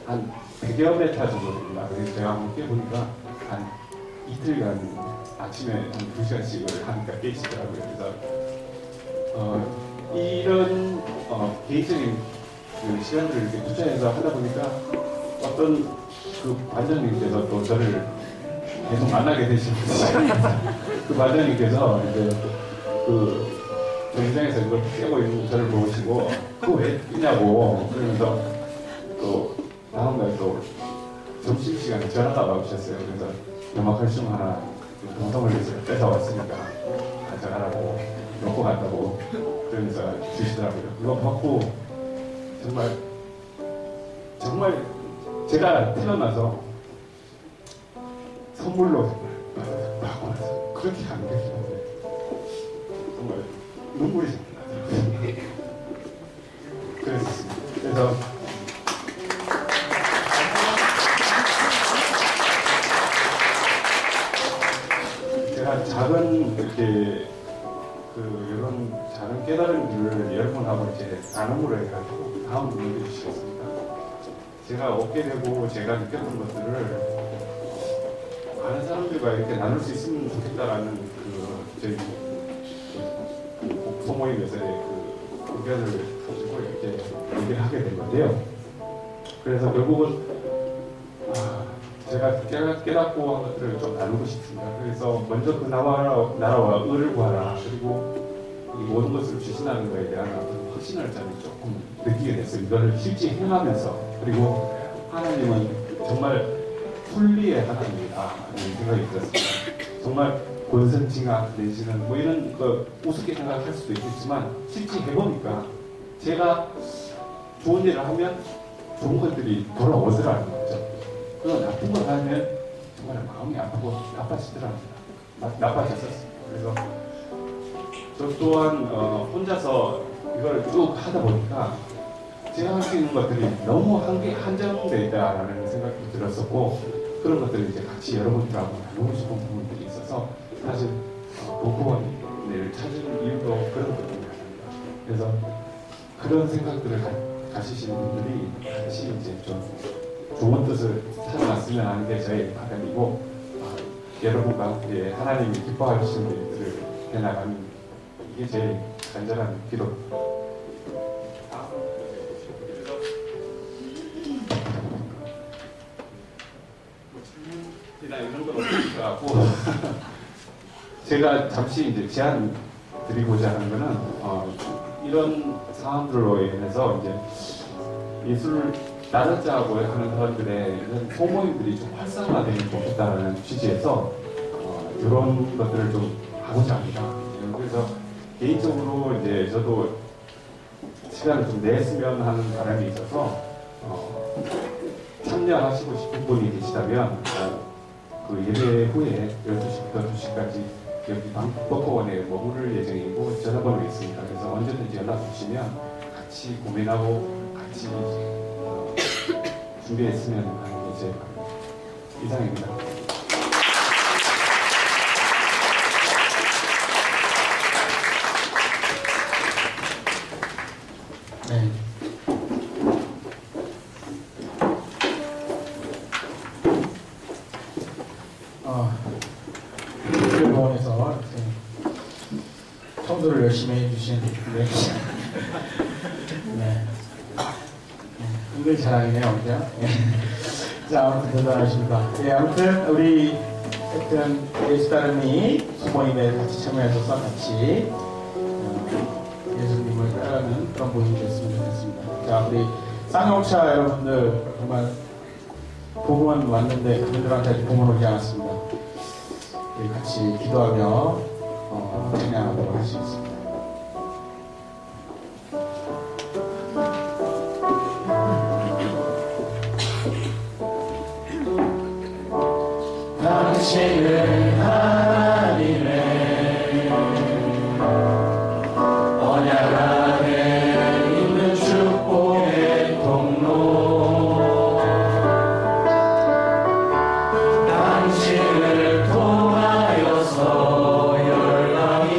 한 100여 메타 정도 됩니다. 그래서 제가 한번 깨보니까 한 이틀간 아침에 한 2시간씩을 하니까 깨지더라고요. 그래서 이런 개인적인 그 시간들을 이렇게 투자해서 하다 보니까 어떤 그 반장님께서 또 저를 계속 만나게 되시는데 그 반장님께서 이제 그 정류장에서 이걸 깨고 있는 저를 보시고 그거 왜 끼냐고 그러면서 또 다음날 또 점심시간에 전화가 와주셨어요. 그래서 염화칼슘 하나 동성을 위해서 뺏어왔으니까 가져가라고 놓고 간다고 그러면서 주시더라고요. 그거 받고 정말 제가 태어나서 선물로 받고 나서 그렇게 감격했는데 정말 눈물이 나더라고요. 그래서 제가 작은 이렇게 이런 작은 깨달음들을 여러분하고 이제 나눔으로 해가지고 다음 분들이 주시겠습니다. 제가 얻게 되고 제가 느꼈던 것들을 많은 사람들과 이렇게 나눌 수 있으면 좋겠다라는 저희 소모임에서의 의견을 가지고 이렇게 얘기를 하게 된 건데요. 그래서 결국은 제가 깨닫고 한 것들을 좀 나누고 싶습니다. 그래서 먼저 그 나라와 의를 구하라. 그리고 이 모든 것을 주신다는 것에 대한 어떤 확신을 조금 느끼게 됐어요. 이거를 실제 행하면서. 그리고 하나님은 정말 순리의 하나님이다 라는 생각이 들었습니다. 정말 권선징악 내지는 뭐 이런 거 우습게 생각할 수도 있겠지만 실제 해보니까 제가 좋은 일을 하면 좋은 것들이 돌아오더라는 거죠. 그리고 나쁜 걸 하면 정말 마음이 아프고 나빠졌었어요. 그래서 저 또한 혼자서 이걸 쭉 하다 보니까 제가 할 수 있는 것들이 너무 한정되어 있다라는 생각이 들었었고, 그런 것들을 이제 같이 여러분들하고 나누고 싶은 부분들이 있어서 사실 복구원을 찾은 이유도 그런 것 때문에 합니다. 그래서 그런 생각들을 가지시는 분들이 같이 이제 좀 좋은 뜻을 찾아갔으면 하는 게 저의 바람이고, 여러분과 함께 하나님이 기뻐하시는 일들을 해나가는 이게 제일 간절한 기도입니다. 이런 건 없을 것 같고 제가 잠시 이제 제안 드리고자 하는 거는 이런 상황들로 인해서 이제 예술 나르자고 하는 사람들의 이런 소모임들이 좀 활성화되면 좋겠다는 취지에서 이런 것들을 좀 하고자 합니다. 그래서 개인적으로 이제 저도 시간을 좀 냈으면 하는 바람이 있어서 참여하시고 싶은 분이 계시다면 그 예배 후에 12시부터 2시까지 여기 벙커원에 머무를 예정이고 전화번호 있습니다. 그래서 언제든지 연락 주시면 같이 고민하고 같이 준비했으면 하는 게 제 바람입니다. 이상입니다. 네. 교회병원에서 청소를 열심히 해주신 네. 은근 자랑이네요, 그죠? 자, 아무튼 대단하십니다. 예, 아무튼 우리 하여튼 예수따름이 소모임에 같이 참여하셔서 같이 예수님을 따라가는 그런 모임이 됐으면 좋겠습니다. 자, 우리 쌍용차 여러분들 정말 복음은 왔는데 그분들한테 아직 복음은 오지 않았습니다. 우리 같이 기도하며 찬양하도록 하시겠습니다. 당신은 하나님의 언약 안에 있는 축복의 통로, 당신을 통하여서 열방이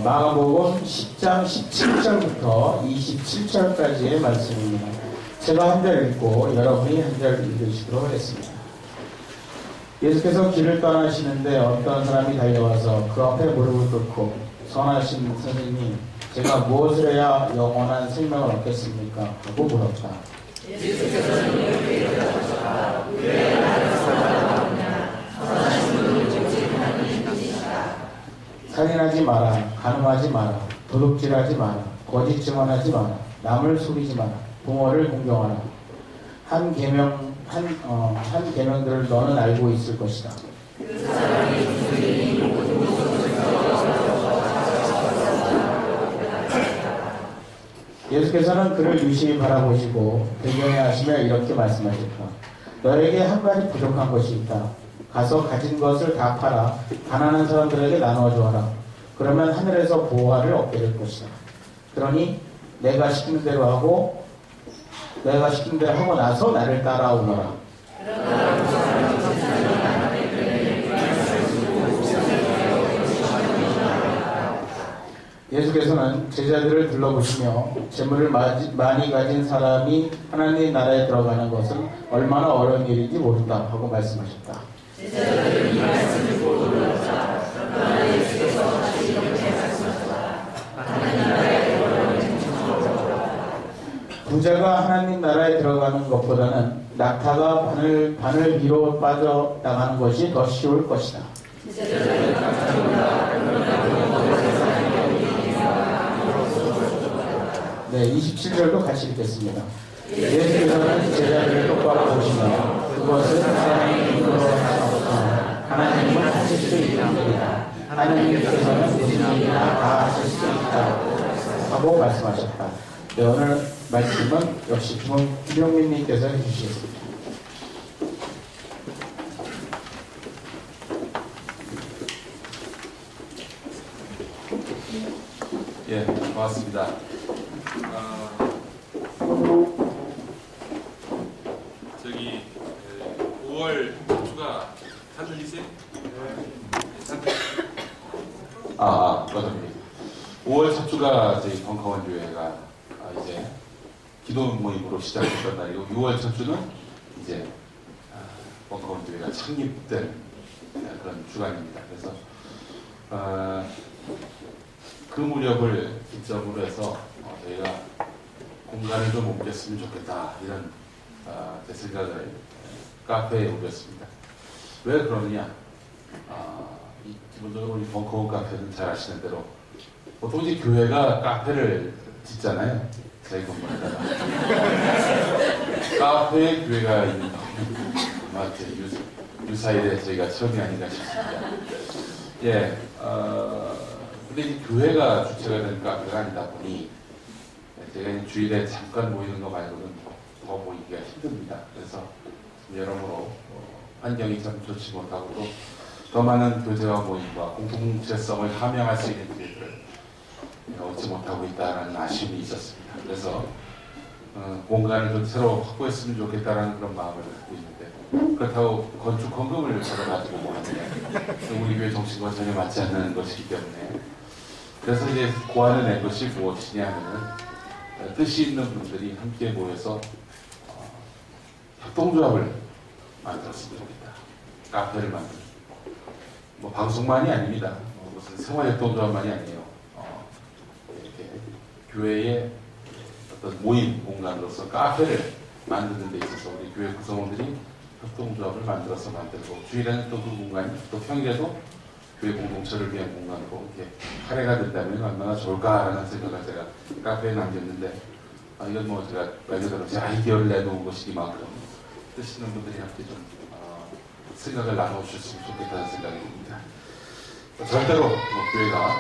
마가복음 10장 17절부터 27절까지의 말씀입니다. 제가 한 절 읽고 여러분이 한 절 읽으시도록 하겠습니다. 예수께서 길을 떠나시는데 어떤 사람이 달려와서 그 앞에 무릎을 꿇고 선하신 선생님, 제가 무엇을 해야 영원한 생명을 얻겠습니까? 하고 물었다. 예수께서는 이렇게 대답하셨다. 왜 나를 사랑하느냐? 선하신 분을 증증하는 분이시다. 살인하지 마라, 간음하지 마라, 도둑질하지 마라, 거짓 증언하지 마라, 남을 속이지 마라, 부모를 공경하라. 한 계명들을 너는 알고 있을 것이다. 예수께서는 그를 유심히 바라보시고 배경해하시며 이렇게 말씀하셨다. 너에게 한 가지 부족한 것이 있다. 가서 가진 것을 다 팔아 가난한 사람들에게 나누어 주어라. 그러면 하늘에서 보화를 얻게 될 것이다. 그러니 내가 시키는 대로 하고 나서 나를 따라오너라. 예수께서는 제자들을 둘러보시며 재물을 많이 가진 사람이 하나님 나라에 들어가는 것은 얼마나 어려운 일인지 모른다 하고 말씀하셨다. 제자들은 이 말씀을 보고 놀랐다. 그러나 예수께서 다시 이렇게 말씀하셨다. 하나님 나라에 들어가는 것은 부자가 하나님 나라에 들어가는 것보다는 낙타가 바늘 위로 빠져나가는 것이 더 쉬울 것이다. 제자들은 깜짝 놀라 네, 27절도 같이 읽겠습니다. 예수께서는 제자들을 똑바로 보시며 그것은 사람의 힘으로 할 수 없으나 하나님은 하실 수 있는 일이다. 하나님께서는 무슨 일이나 다 하실 수 있다고 하고 말씀하셨다. 네, 오늘 말씀은 역시 김용민님께서 해주시겠습니다. 예, 고맙습니다. 저기 5월 초가 다 들리세요? 맞습니다. 5월 첫 주가 저희 벙커원 교회가 이제 기도 모임으로 시작했던 날이고 6월 첫 주는 이제 벙커원 교회가 창립된 그런 주간입니다. 그래서 그 무렵을 기점으로 해서 저희가 공간을 좀 옮겼으면 좋겠다 이런 제 생각을 카페에 옮겼습니다. 왜 그러느냐? 기본적으로 우리 벙커원 카페는 잘 아시는 대로 보통 이제 교회가 카페를 짓잖아요. 자기 건물에다가 카페에 교회가 있는 아마 유사일에 저희가 처음이 아닌가 싶습니다. 예, 근데 이제 교회가 주체가 되는 카페가 아니다 보니 제가 주일에 잠깐 모이는 거 말고는 더 모이기가 힘듭니다. 그래서 여러모로 환경이 참 좋지 못하고 또 더 많은 교제와 모임과 공동체성을 함양할 수 있는 기회들을 얻지 못하고 있다는 아쉬움이 있었습니다. 그래서 공간을 좀 새로 확보했으면 좋겠다는 그런 마음을 갖고 있는데 그렇다고 건축 헌금을 받아가지고 뭐 하느냐 우리 교회 정신과 전혀 맞지 않는 것이기 때문에 그래서 이제 고안해낸 것이 무엇이냐 하면은 뜻이 있는 분들이 함께 모여서 협동조합을 만들었으면 좋겠다. 카페를 만들고 뭐 방송만이 아닙니다. 무슨 생활협동조합만이 아니에요. 이렇게 교회의 어떤 모임 공간으로서 카페를 만드는 데 있어서 우리 교회 구성원들이 협동조합을 만들어서 만들고 주일에는 또 그 공간이 또 평일에도 교회 공동체를 위한 공간으로 이렇게 할애가 된다면 얼마나 좋을까라는 생각을 제가 카페에 남겼는데 이건 뭐 제가 말 그대로 제 아이디어를 내놓은 것이니만큼 뜻 있는 분들이 함께 좀 생각을 나눠주셨으면 좋겠다는 생각이 듭니다. 절대로 교회가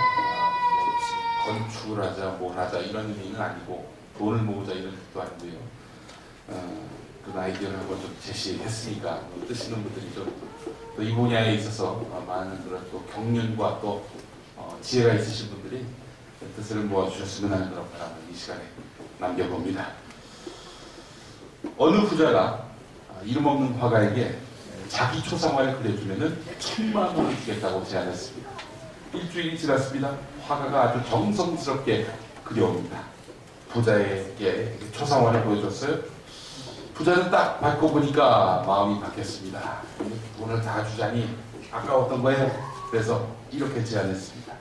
건축을 하자 뭘 하자 이런 의미는 아니고 돈을 모으자 이런 뜻도 아니고요. 그런 아이디어를 한번 좀 제시했으니까 뜻 있는 분들이 좀 이 분야에 있어서 많은 그런 또 경륜과 또 지혜가 있으신 분들이 뜻을 모아주셨으면 하는 그런 바람을 이 시간에 남겨봅니다. 어느 부자가 이름 없는 화가에게 자기 초상화를 그려주면은 1000만 원을 주겠다고 제안했습니다. 일주일이 지났습니다. 화가가 아주 정성스럽게 그려옵니다. 부자에게 초상화를 보여줬어요. 부자는 딱 밟고 보니까 마음이 바뀌었습니다. 돈을 다 주자니 아까웠던 거예요. 그래서 이렇게 제안했습니다.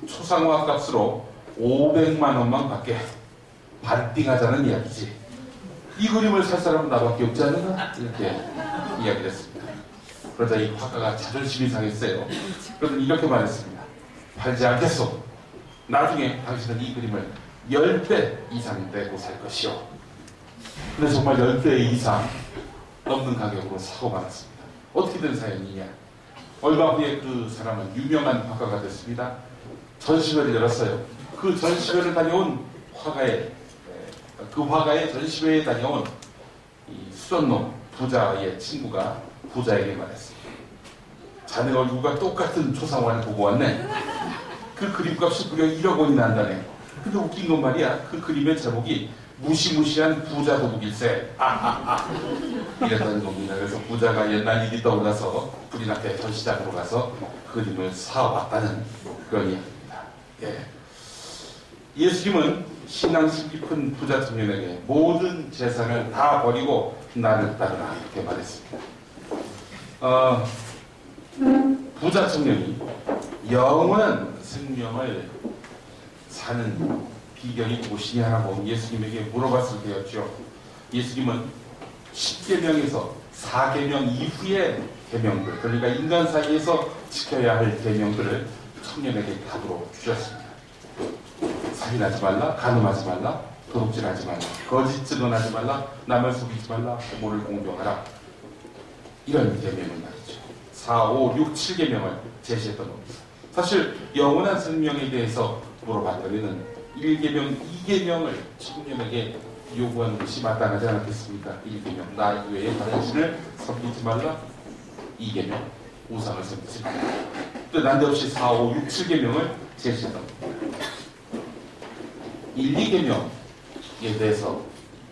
초상화 값으로 500만 원만 받게 반띵하자는 이야기지. 이 그림을 살 사람은 나밖에 없지 않나? 이렇게 이야기를 했습니다. 그러자 이 화가가 자존심이 상했어요. 그러더니 이렇게 말했습니다. 팔지 않겠소. 나중에 당신은 이 그림을 10배 이상 내고 살 것이오. 근데 정말 10배 이상 넘는 가격으로 사고 말았습니다. 어떻게 된 사연이냐? 얼마 후에 그 사람은 유명한 화가가 됐습니다. 전시회를 열었어요. 그 전시회를 다녀온 그 화가의 전시회에 다녀온 이 수전놈 부자의 친구가 부자에게 말했습니다. 자네 얼굴과 똑같은 초상화를 보고 왔네. 그 그림값이 무려 1억 원이 난다네. 근데 웃긴 건 말이야. 그 그림의 제목이 무시무시한 부자 도둑일세. 이랬다는 겁니다. 그래서 부자가 옛날 일이 떠올라서 불이 나게 전시장으로 가서 그림을 사왔다는 그런 이야기입니다. 예. 예수님은 신앙심 깊은 부자 청년에게 모든 재산을 다 버리고 나를 따르라 이렇게 말했습니다. 부자 청년이 영원한 생명을 사는 비결이 무엇이냐라고 예수님에게 물어봤을 때였죠. 예수님은 10계명에서 4계명 이후의 계명들, 그러니까 인간 사이에서 지켜야 할 계명들을 청년에게 답으로 주셨습니다. 살인하지 말라, 간음하지 말라, 도둑질하지 말라, 거짓 증언하지 말라, 남을 속이지 말라, 부모를 공경하라. 이런 계명을 말이죠. 4, 5, 6, 7계명을 제시했던 겁니다. 사실 영원한 생명에 대해서 물어봤더니는 1계명, 2계명을 청년에게 요구하는 것이 마땅하지 않았겠습니까? 1계명, 나 이외에 다른 신을 섬기지 말라. 2계명, 우상을 섬기지 말라. 또 난데없이 4, 5, 6, 7계명을 제시했던 겁니다. 1, 2계명에 대해서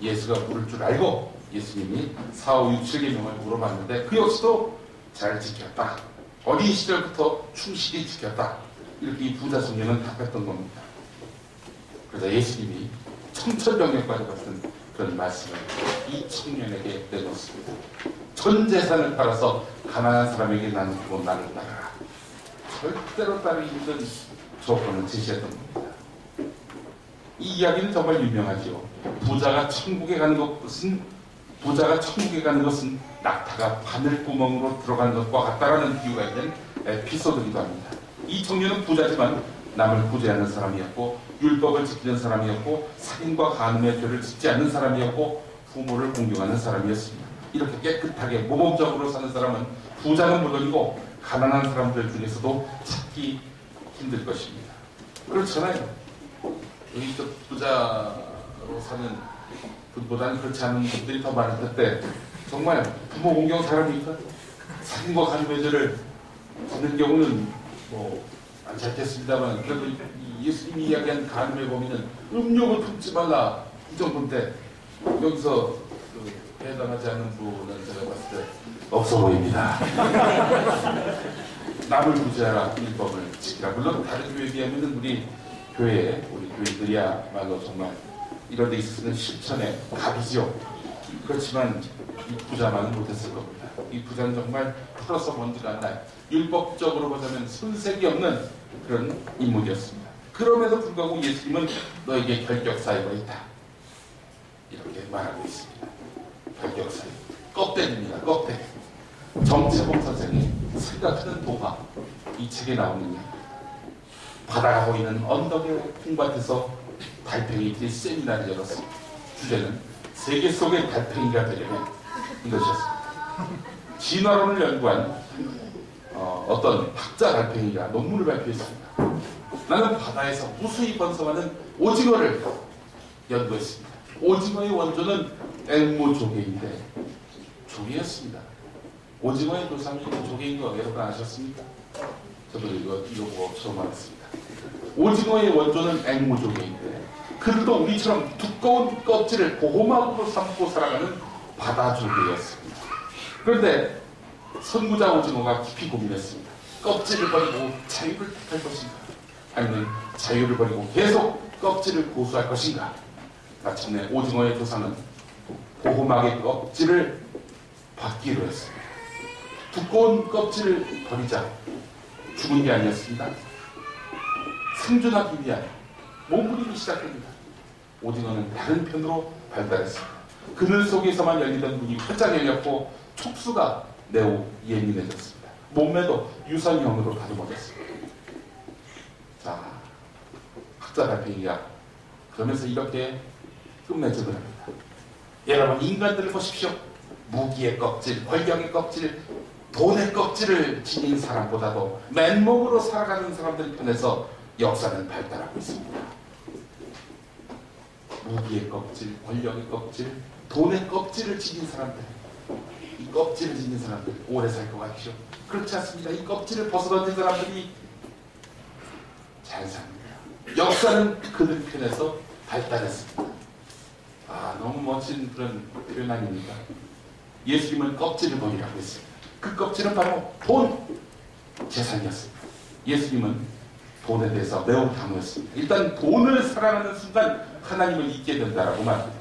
예수가 물을 줄 알고 예수님이 4, 5, 6, 7계명을 물어봤는데 그 역시도 잘 지켰다. 어린 시절부터 충실히 지켰다. 이렇게 이 부자 청년은 답했던 겁니다. 그래서 예수님이 청천벽력까지 같은 그런 말씀을 이 청년에게 내놓습니다. 전 재산을 팔아서 가난한 사람에게 나누고 나를 따르라. 절대로 따르기 힘든 조건을 제시했던 겁니다. 이 이야기는 정말 유명하지요. 부자가 천국에 가는 것은 낙타가 바늘구멍으로 들어가는 것과 같다라는 비유가 있는 에피소드이기도 합니다. 이 청년은 부자지만 남을 구제하는 사람이었고 율법을 지키는 사람이었고 살인과 간음의 죄를 짓지 않는 사람이었고 부모를 공경하는 사람이었습니다. 이렇게 깨끗하게 모범적으로 사는 사람은 부자는 물론이고 가난한 사람들 중에서도 찾기 힘들 것입니다. 그렇잖아요. 여기 또 부자로 사는 분보다는 그렇지 않은 분들이 더 많을 텐데 정말 부모 공경 사람이니까 살인과 간음의 죄를 짓는 경우는 많지 않겠습니다만 그래도 예수님이 이야기한 간음의 범위는 음욕을 품지 말라 이 정도인데 여기서 해당하지 않는 분은 제가 봤을 때 없어 보입니다. 남을 구제하라 율법을 지키라. 물론 다른 교회에 비하면 우리 교인들이야말로 정말 이런 데 있어서는 실천의 갑이죠. 그렇지만 이 부자만은 못했을 겁니다. 이 부자는 정말 풀어서 먼지가 안 나요. 율법적으로 보자면 손색이 없는 그런 인물이었습니다. 그럼에도 불구하고 예수님은 너에게 결격사유가 있다. 이렇게 말하고 있습니다. 결격사유. 껍데기입니다. 껍데기. 정채봉 선생이 생각하는 도화. 이 책에 나오는 이야기. 바다가 보이는 언덕의 콩밭에서 달팽이들이 세미나를 열었습니다. 주제는 세계 속의 달팽이가 되려면 이것이었습니다. 진화론을 연구한 어떤 학자 달팽이가 논문을 발표했습니다. 나는 바다에서 무수히 번성하는 오징어를 연구했습니다. 오징어의 원조는 앵무조개인데 조개였습니다. 오징어의 조상이 조개인 거 여러분 아셨습니까? 저도 이거 보고 처음 알았습니다. 오징어의 원조는 앵무조개인데 그들도 우리처럼 두꺼운 껍질을 보호막으로 삼고 살아가는 바다조개였습니다. 그런데 선구자 오징어가 깊이 고민했습니다. 껍질을 버리고 자유를 택할 것인가? 아니면 자유를 버리고 계속 껍질을 고수할 것인가? 마침내 오징어의 조상은 보호막의 껍질을 받기로 했습니다. 두꺼운 껍질을 버리자 죽은 게 아니었습니다. 생존하기 위한 몸부림이 시작됩니다. 오징어는 다른 편으로 발달했습니다. 그늘 속에서만 열리던 문이 활짝 열렸고 촉수가 매우 예민해졌습니다. 몸매도 유선형으로 다듬어졌습니다. 자, 학자 발표이야 그러면서 이렇게 끝맺음을 합니다. 여러분, 인간들을 보십시오. 무기의 껍질, 권력의 껍질, 돈의 껍질을 지닌 사람보다도 맨몸으로 살아가는 사람들 편에서 역사는 발달하고 있습니다. 무기의 껍질, 권력의 껍질, 돈의 껍질을 지닌 사람들, 이 껍질을 지닌 사람들 오래 살 것 같죠? 그렇지 않습니다. 이 껍질을 벗어던진 사람들이 잘 삽니다. 역사는 그들 편에서 발달했습니다. 아, 너무 멋진 그런 표현 아닙니까? 예수님은 껍질을 버리라고 했습니다. 그 껍질은 바로 돈, 재산이었습니다. 예수님은 돈에 대해서 매우 단호했습니다. 일단 돈을 사랑하는 순간 하나님을 잊게 된다라고 말합니다.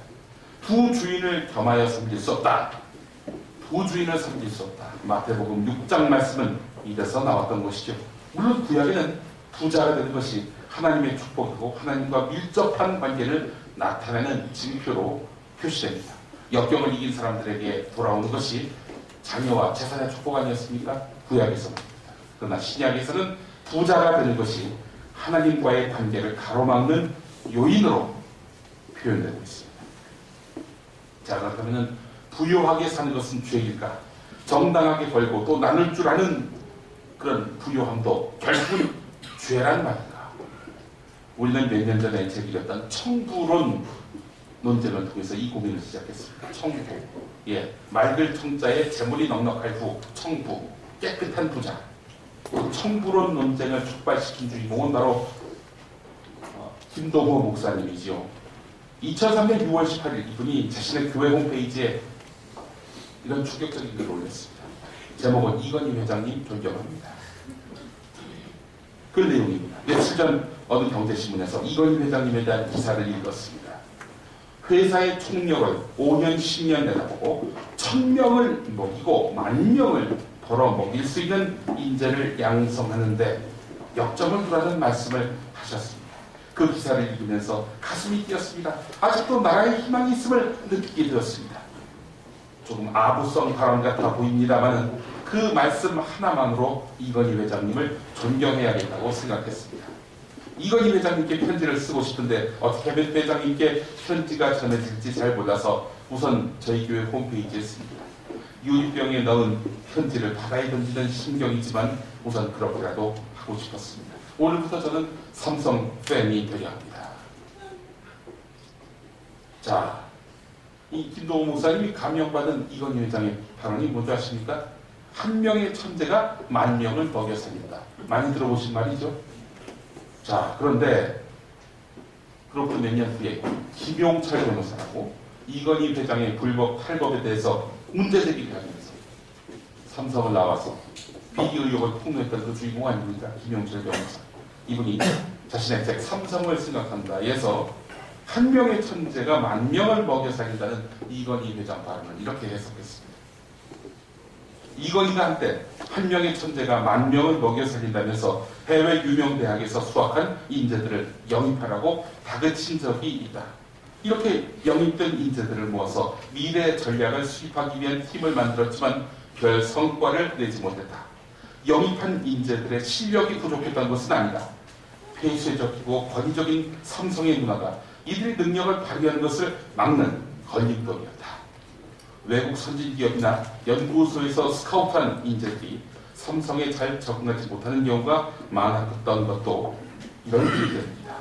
두 주인을 겸하여 섬길 수 없다. 두 주인을 섬길 수 없다. 마태복음 6장 말씀은 이래서 나왔던 것이죠. 물론 구약에는 부자가 되는 것이 하나님의 축복이고 하나님과 밀접한 관계를 나타내는 징표로 표시됩니다. 역경을 이긴 사람들에게 돌아오는 것이 자녀와 재산의 축복 아니었습니까? 구약에서 말입니다. 그러나 신약에서는 부자가 되는 것이 하나님과의 관계를 가로막는 요인으로 표현되고 있습니다. 자, 그렇다면 부유하게 사는 것은 죄일까? 정당하게 벌고 또 나눌 줄 아는 그런 부유함도 결국은 죄란 말인가? 우리는 몇 년 전에 제기했던 청부론 논쟁을 통해서 이 고민을 시작했습니다. 청부. 예, 맑을 청자에 재물이 넉넉할 후 청부, 깨끗한 부자. 청부론 논쟁을 촉발시킨 주인공은 바로 김동호 목사님이지요. 2003년 6월 18일 이분이 자신의 교회 홈페이지에 이런 충격적인 글을 올렸습니다. 제목은 이건희 회장님 존경합니다. 그 내용입니다. 며칠 전 어느 경제신문에서 이건희 회장님에 대한 기사를 읽었습니다. 회사의 총력을 5년, 10년 내다보고 1000명을 먹이고 10,000명을 벌어먹일 수 있는 인재를 양성하는데 역점을 두라는 말씀을 하셨습니다. 그 기사를 읽으면서 가슴이 뛰었습니다. 아직도 나라의 희망이 있음을 느끼게 되었습니다. 조금 아부성 발언 같아 보입니다만 그 말씀 하나만으로 이건희 회장님을 존경해야겠다고 생각했습니다. 이건희 회장님께 편지를 쓰고 싶은데 어떻게 하면 회장님께 편지가 전해질지 잘 몰라서 우선 저희 교회 홈페이지에 씁니다. 유리병에 넣은 편지를 바다에 던지는 심경이지만 우선 그렇게라도 하고 싶었습니다. 오늘부터 저는 삼성 팬이 되려 합니다. 자, 이 김동호 목사님이 감명받은 이건희 회장의 발언이 뭔지 아십니까? 한 명의 천재가 10,000명을 먹여 살린다. 많이 들어보신 말이죠? 자, 그런데 그로부터 몇 년 후에 김용철 변호사라고 이건희 회장의 불법 탈법에 대해서 문제 제기를 하면서 삼성을 나와서 비리 의혹을 폭로했던 그 주인공 아닙니까? 김용철 변호사. 이분이 자신의 책 삼성을 생각한다에서 한 명의 천재가 10,000명을 먹여 살린다는 이건희 회장 발언을 이렇게 해석했습니다. 이건희가 한때 한 명의 천재가 10,000명을 먹여 살린다면서 해외 유명 대학에서 수학한 인재들을 영입하라고 다그친 적이 있다. 이렇게 영입된 인재들을 모아서 미래 전략을 수립하기 위한 팀을 만들었지만 별 성과를 내지 못했다. 영입한 인재들의 실력이 부족했던 것은 아니다. 폐쇄적이고 권위적인 삼성의 문화가 이들의 능력을 발휘하는 것을 막는 걸림돌이었다. 외국 선진기업이나 연구소에서 스카우트한 인재들이 삼성에 잘 적응하지 못하는 경우가 많았던 것도 이런 이유입니다.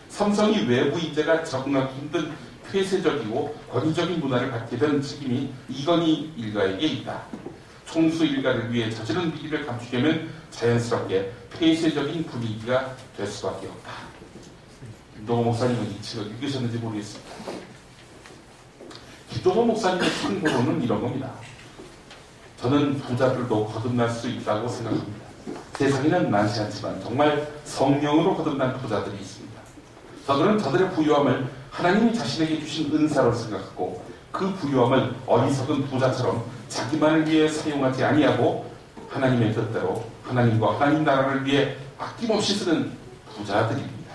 삼성이 외부 인재가 적응하기 힘든 폐쇄적이고 권위적인 문화를 갖게 된 책임이 이건희 일가에게 있다. 총수 일가를 위해 저지른 비리를 감추려면 자연스럽게 폐쇄적인 분위기가 될 수밖에 없다. 김동호 목사님은 이 책을 읽으셨는지 모르겠습니다. 김동호 목사님의 참고로는 이런 겁니다. 저는 부자들도 거듭날 수 있다고 생각합니다. 세상에는 많지 않지만 정말 성령으로 거듭난 부자들이 있습니다. 저들은 저들의 부유함을 하나님이 자신에게 주신 은사로 생각하고 그 부유함을 어리석은 부자처럼 자기만을 위해 사용하지 아니하고 하나님의 뜻대로 하나님과 하나님 나라를 위해 아낌없이 쓰는 부자들입니다.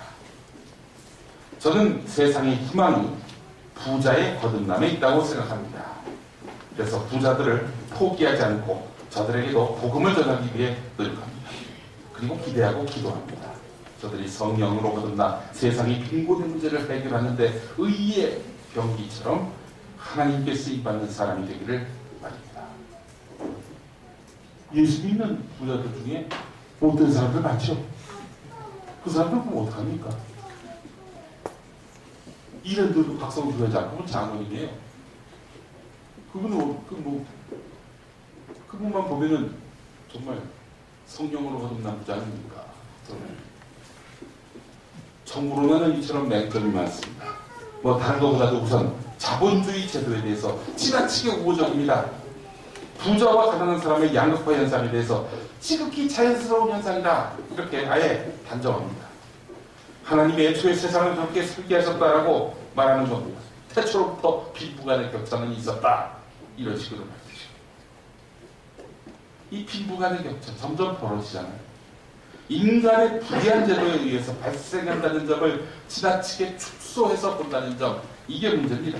저는 세상의 희망이 부자의 거듭남에 있다고 생각합니다. 그래서 부자들을 포기하지 않고 저들에게도 복음을 전하기 위해 노력합니다. 그리고 기대하고 기도합니다. 저들이 성령으로 거듭나 세상의 빈곤의 문제를 해결하는데 의의 병기처럼 하나님께 쓰임받는 사람이 되기를 바랍니다. 예수 믿는 부자들 중에 못된 사람들 많죠? 그 사람들 보면 어떡합니까? 이랜드 박성주 회장, 그분 장로님이에요. 그분은 그분만 보면은 정말 성령으로 거듭난 부자 아닙니까? 정부로는 이처럼 맹점이 많습니다. 뭐 다른 것보다도 우선 자본주의 제도에 대해서 지나치게 우호적입니다. 부자와 가난한 사람의 양극화 현상에 대해서 지극히 자연스러운 현상이다. 이렇게 아예 단정합니다. 하나님이 애초에 세상을 그렇게 설계하셨다라고 말하는 겁니다. 태초로부터 빈부간의 격차는 있었다. 이런 식으로 말이죠. 이 빈부간의 격차 점점 벌어지잖아요. 인간의 불의한 제도에 의해서 발생한다는 점을 지나치게 축소해서 본다는 점, 이게 문제입니다.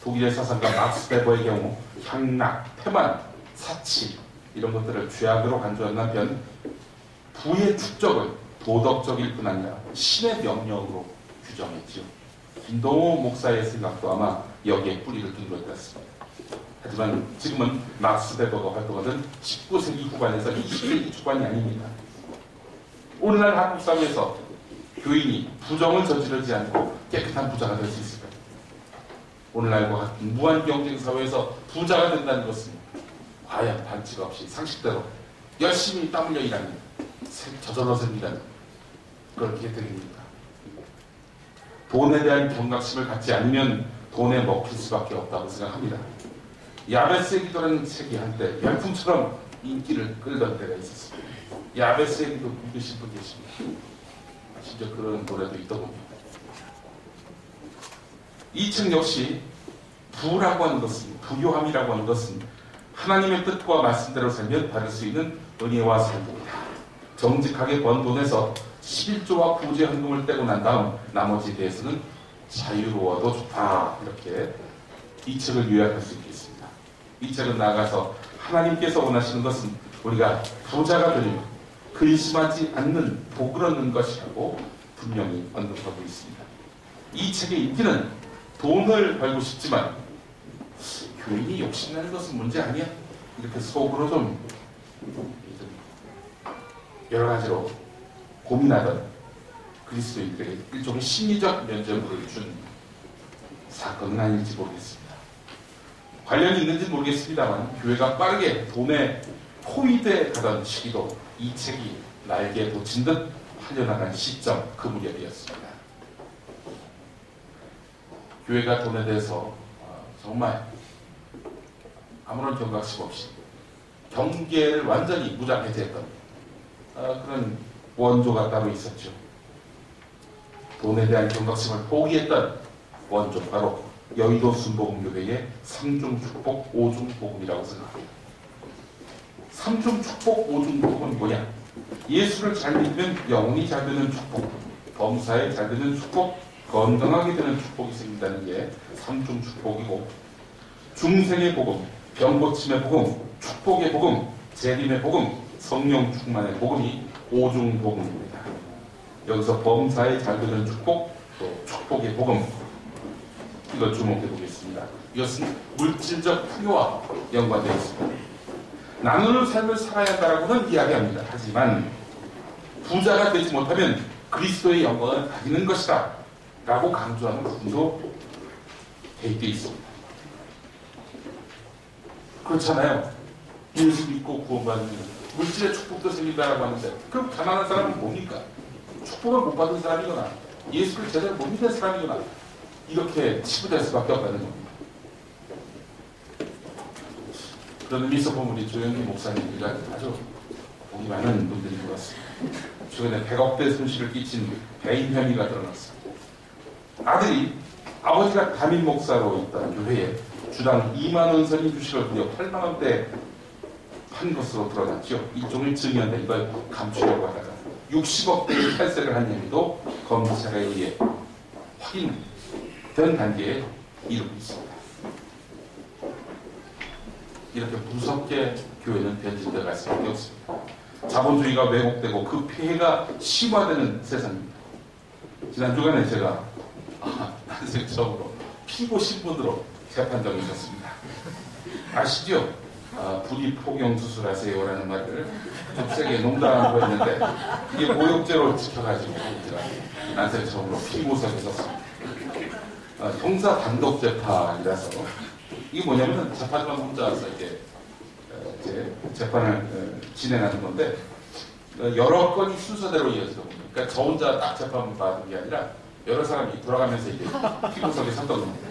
독일의 사상가 막스 베버의 경우 향락, 패만, 사치 이런 것들을 죄악으로 간주한 한편 부의 축적을 도덕적일 뿐 아니라 신의 명령으로 규정했지요. 김동호 목사의 생각도 아마 여기에 뿌리를 둔 것 같습니다. 하지만 지금은 막스 베버가 활동하던 19세기 후반에서 20세기 초반이 아닙니다. 오늘날 한국 사회에서 교인이 부정을 저지르지 않고 깨끗한 부자가 될 수 있을까요? 오늘날과 같은 무한 경쟁 사회에서 부자가 된다는 것은 과연 반칙 없이 상식대로 열심히 땀 흘려 일하는 저절로 생기는 그렇게 됩니다. 돈에 대한 경각심을 갖지 않으면 돈에 먹힐 수밖에 없다고 생각합니다. 야베스의 기도라는 책이 한때 열풍처럼 인기를 끌던 때가 있었습니다. 야베스의 기도 읽으신 분 계십니다. 진짜 그런 노래도 있더군요. 이 책 역시 부라고 하는 것은, 부요함이라고 하는 것은 하나님의 뜻과 말씀대로 살면 받을 수 있는 은혜와 삶입니다. 정직하게 번 돈에서 11조와 구제 헌금을 떼고 난 다음 나머지에 대해서는 자유로워도 좋다. 이렇게 이 책을 요약할 수 있겠습니다. 이 책은 나아가서 하나님께서 원하시는 것은 우리가 부자가 되려면 근심하지 않는 복을 얻는 것이라고 분명히 언급하고 있습니다. 이 책의 인기는 돈을 벌고 싶지만 교인이 욕심내는 것은 문제 아니야? 이렇게 속으로 좀 여러 가지로 고민하던 그리스도인들에게 일종의 심리적 면죄부를 준 사건은 아닐지 모르겠습니다. 관련이 있는지 모르겠습니다만 교회가 빠르게 돈에 포위돼 가던 시기도 이 책이 날개에 돋친 듯 팔려나간 시점, 그 무렵이었습니다. 교회가 돈에 대해서 정말 아무런 경각심 없이 경계를 완전히 무장해제했던 그런 원조가 따로 있었죠. 돈에 대한 경각심을 포기했던 원조, 바로 여의도 순복음교회의 3중 축복 5중 복음이라고 생각합니다. 3중 축복 5중 복음은 뭐냐? 예수를 잘 믿으면 영혼이 잘 되는 축복, 범사에 잘 되는 축복, 건강하게 되는 축복이 생긴다는 게 3중 축복이고, 중생의 복음, 병고침의 복음, 축복의 복음, 재림의 복음, 성령 충만의 복음이 5중 복음입니다. 여기서 범사에 잘 되는 축복, 또 축복의 복음, 이걸 주목해 보겠습니다. 이것은 물질적 풍요와 연관되어 있습니다. 나누는 삶을 살아야 한다고는 이야기합니다. 하지만 부자가 되지 못하면 그리스도의 영광을 가지는 것이다 라고 강조하는 부분도 개입되어 있습니다. 그렇잖아요. 예수 믿고 구원받으면 물질의 축복도 생긴다라고 하는데, 그럼 가난한 사람은 뭡니까? 축복을 못 받은 사람이거나 예수를 제대로 못 믿는 사람이거나 이렇게 치부될 수밖에 없다는 겁니다. 그런 의미에서 보면 우리 조영기 목사님이랑 아주 복이 많은 분들이 물었습니다. 최근에 100억대 손실을 끼친 배임 혐의가 드러났습니다. 아들이 아버지가 담임 목사로 있던 교회에 주당 2만원 선인 주식을 무려 8만원대 한 것으로 드러났죠. 일종의 증여인데 이걸 감추려고 하다가 60억대의 탈세를 한 혐의도 검찰에 의해 확인된 단계에 이르고 있습니다. 이렇게 무섭게 교회는 변질되어갈 수밖에 없습니다. 자본주의가 왜곡되고 그 피해가 심화되는 세상입니다. 지난 주간에 제가 난생 처음으로 피고 신분으로 재판정에 있었습니다. 아시죠? 불이 포경 수술하세요라는 말을 좀 세게 농담하고 했는데 이게 모욕죄로 지켜가지고 제가 난생 처음으로 피고석에 섰습니다. 형사 단독 재판이라서 이게 뭐냐면은 재판관 혼자서 이렇게 재판을 진행하는 건데 여러 건이 순서대로 이어지다 보니까 그러니까 저 혼자 딱 재판 받은 게 아니라 여러 사람이 돌아가면서 이제 피고석에 섰던 겁니다.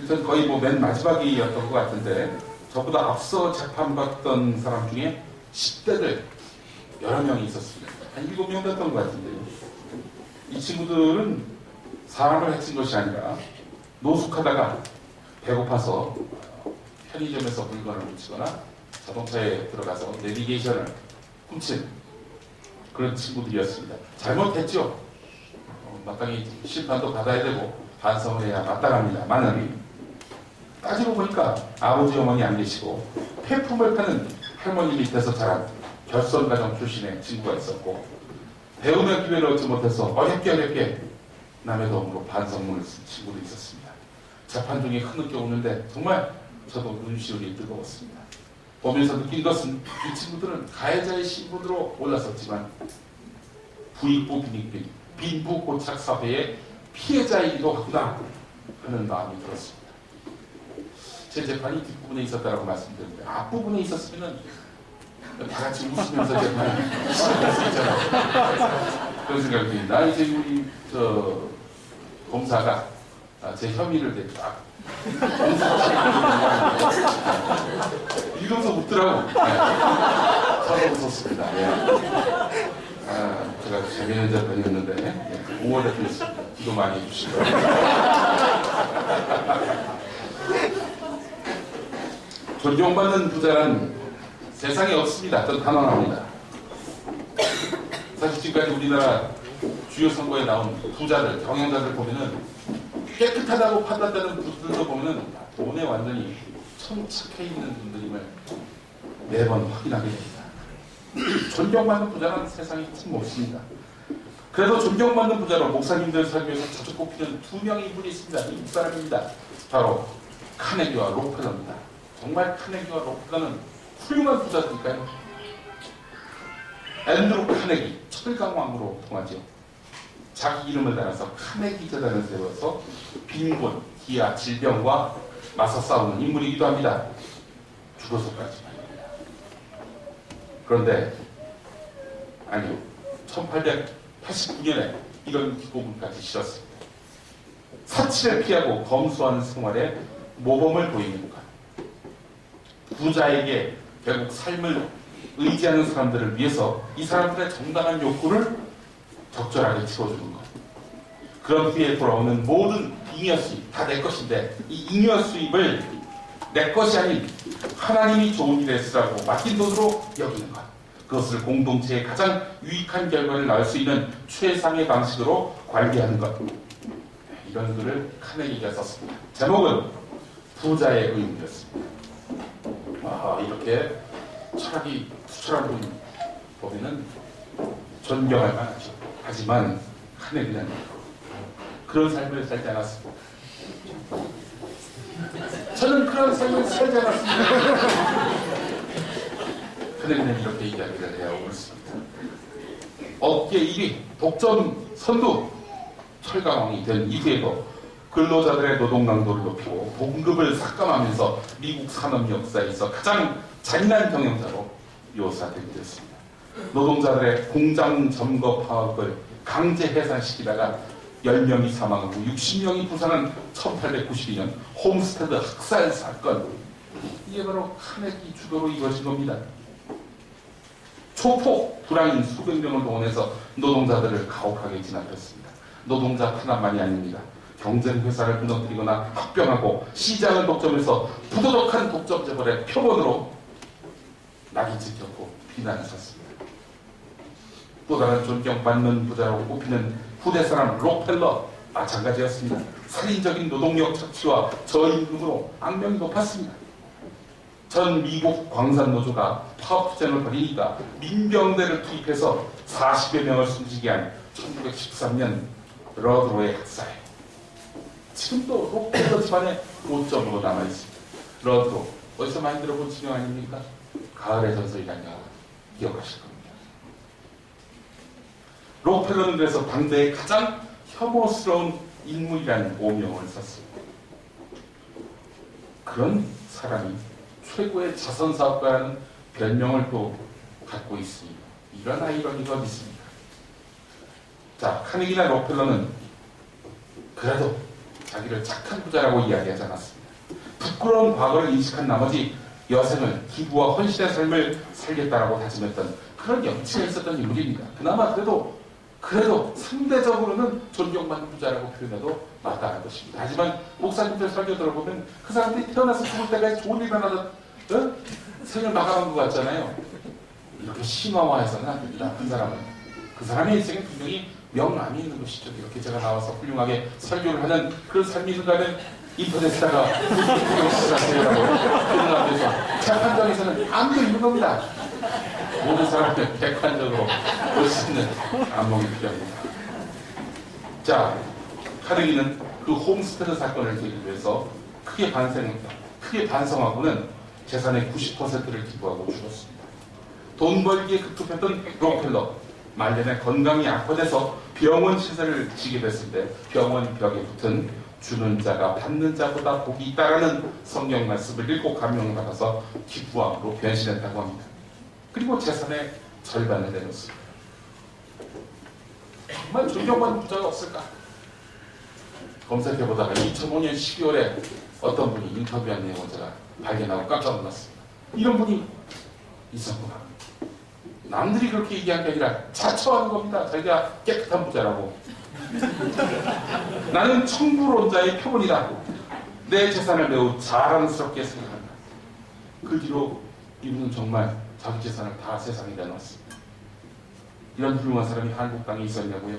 일단 거의 뭐 맨 마지막이었던 것 같은데 저보다 앞서 재판받던 사람 중에 10대들 여러 명이 있었습니다. 한 7명 됐던 것 같은데요. 이 친구들은 사람을 해친 것이 아니라 노숙하다가 배고파서 편의점에서 물건을 훔치거나 자동차에 들어가서 내비게이션을 훔친 그런 친구들이었습니다. 잘못했죠. 마땅히 심판도 받아야 되고 반성을 해야 마땅합니다만은 따지고 보니까 아버지 어머니 안 계시고 폐품을 파는 할머니 밑에서 자란 결손가정 출신의 친구가 있었고 배움의 기회를 얻지 못해서 어렵게 남의 도움으로 반성문을 쓴 친구도 있었습니다. 재판 중에 흐느껴 오는데 정말 저도 눈시울이 뜨거웠습니다. 보면서 느낀 것은 이 친구들은 가해자의 신분으로 올라섰지만 부익부 빈익빈 빈부고착 사회의 피해자이기도 하구나 하는 마음이 들었습니다. 제 재판이 뒷부분에 있었다고 말씀드렸는데 앞부분에 있었으면 다 같이 웃으면서 재판을 시작할 수 있잖아요. 그런 생각이 듭니다. 이제 우리 검사가 제 혐의를 이렇게 딱 읽으면서 웃더라고. 저도 웃었습니다. 제가 재미있는 재판이었는데 5월에 됐습니다. 기도 많이 해주시고 존경받는 부자는 세상에 없습니다. 저는 단언합니다. 사실 지금까지 우리나라 주요 선거에 나온 부자들, 경영자들 보면은 깨끗하다고 판단되는 분들도 보면은 돈에 완전히 천착해 있는 분들임을 매번 확인하게 됩니다. 존경받는 부자는 세상에 참 없습니다. 그래도 존경받는 부자로 목사님들 설교에서 자주 꼽히는 두 명의 인물이 있습니다. 이 사람입니다. 바로 카네기와 록펠러입니다. 정말 카네기와 록펠러는 훌륭한 부자들일까요? 앤드루 카네기, 철강왕으로 통하죠. 자기 이름을 달아서 카네기 재단을 세워서 빈곤, 기아, 질병과 맞서 싸우는 인물이기도 합니다. 죽어서까지 말입니다. 그런데 아니요. 1889년에 이런 기고문까지 실었습니다. 사치를 피하고 검소한 생활에 모범을 보이는 것. 부자에게 결국 삶을 의지하는 사람들을 위해서 이 사람들의 정당한 욕구를 적절하게 채워주는 것. 그런 후에 돌아오는 모든 잉여 수입 다 내 것인데 이 잉여 수입을 내 것이 아닌 하나님이 좋은 일에 쓰라고 맡긴 돈으로 여기는 것. 그것을 공동체에 가장 유익한 결과를 낳을 수 있는 최상의 방식으로 관리하는 것. 이런 글을 카네기가 썼습니다. 제목은 부자의 의무였습니다. 이렇게 철학이 투철한 분 보면은 존경할 만하죠. 하지만 카네기는 그런 삶을 살지 않았습니다. 저는 그런 삶을 살지 않았습니다. 카네기는 이렇게 이야기를 해야 옳습니다. 업계 1위, 독점 선두, 철강왕이 된 이후에도 근로자들의 노동 강도를 높이고 봉급을 삭감하면서 미국 산업 역사에서 가장 잔인한 경영자로 묘사되게 됐습니다. 노동자들의 공장 점거 파업을 강제 해산시키다가 10명이 사망하고 60명이 부상한 1892년 홈스테드 학살 사건. 이게 바로 카네기 주도로 이루어진 겁니다. 조폭 불황인 수백 명을 동원해서 노동자들을 가혹하게 진압했습니다. 노동자 탄압만이 아닙니다. 경쟁회사를 무너뜨리거나 합병하고 시장을 독점해서 부도덕한 독점 재벌의 표본으로 낙인 찍혔고 비난을 샀습니다. 또 다른 존경받는 부자라고 꼽히는 후대 사람 록펠러 마찬가지였습니다. 살인적인 노동력 착취와 저임금으로 악명이 높았습니다. 전 미국 광산노조가 파업투쟁을 벌이니까 민병대를 투입해서 40여 명을 숨지게 한 1913년 러드로의 학살. 지금도 록펠러 집안의 오점으로 남아있습니다. 러드로, 어디서 많이 들어본 지명 아닙니까? 가을의 전설이라는 영화 기억하실 겁니다. 록펠러는 그래서 당대의 가장 혐오스러운 인물이라는 오명을 썼습니다. 그런 사람이 최고의 자선사업가라는 별명을 또 갖고 있으니 이런 아이러니가 어디 있습니까? 자, 카네기나 록펠러는 그래도 자기를 착한 부자라고 이야기하지 않았습니다. 부끄러운 과거를 인식한 나머지 여생을 기부와 헌신의 삶을 살겠다라고 다짐했던 그런 염치가 있었던 인물입니다. 그나마 그래도 상대적으로는 존경받는 부자라고 표현해도 마땅할 것입니다. 하지만 목사님들 설교 들어보면 그 사람들이 태어나서 죽을 때까지 좋은 일만 하던 생을 마감한 것 같잖아요. 이렇게 심화화해서는 안 됩니다. 그 사람의 인생에 분명히 명암이 있는 것이죠. 이렇게 제가 나와서 훌륭하게 설교를 하는 그런 삶이 있는가 하면 인터넷에다가 시작하세요라고 표현하면서 재판정에서는 아무도 있는 겁니다. 모든 사람을 객관적으로 볼 수 있는 안목이 필요합니다. 자, 카네기는 그 홈스테드 사건을 계기로 해서 크게 반성하고는 재산의 90%를 기부하고 죽었습니다. 돈 벌기에 급급했던 록펠러, 말년에 건강이 악화돼서 병원 시설을 지게 됐을 때 병원 벽에 붙은 주는 자가 받는 자보다 복이 있다라는 성경 말씀을 읽고 감명을 받아서 기부함으로 변신했다고 합니다. 그리고 재산의 절반을 내놓습니다. 정말 존경받는 부자가 없을까? 검색해보다가 2005년 12월에 어떤 분이 인터뷰한 내용을 제가 발견하고 깜짝 놀랐습니다. 이런 분이 있었구나. 남들이 그렇게 얘기한 게 아니라 자처하는 겁니다. 자기가 깨끗한 부자라고. 나는 청부론자의 표본이다. 내 재산을 매우 자랑스럽게 생각한다. 그 뒤로 이분은 정말 자기 재산을 다 세상에 내놓았습니다. 이런 훌륭한 사람이 한국 땅에 있었냐고요?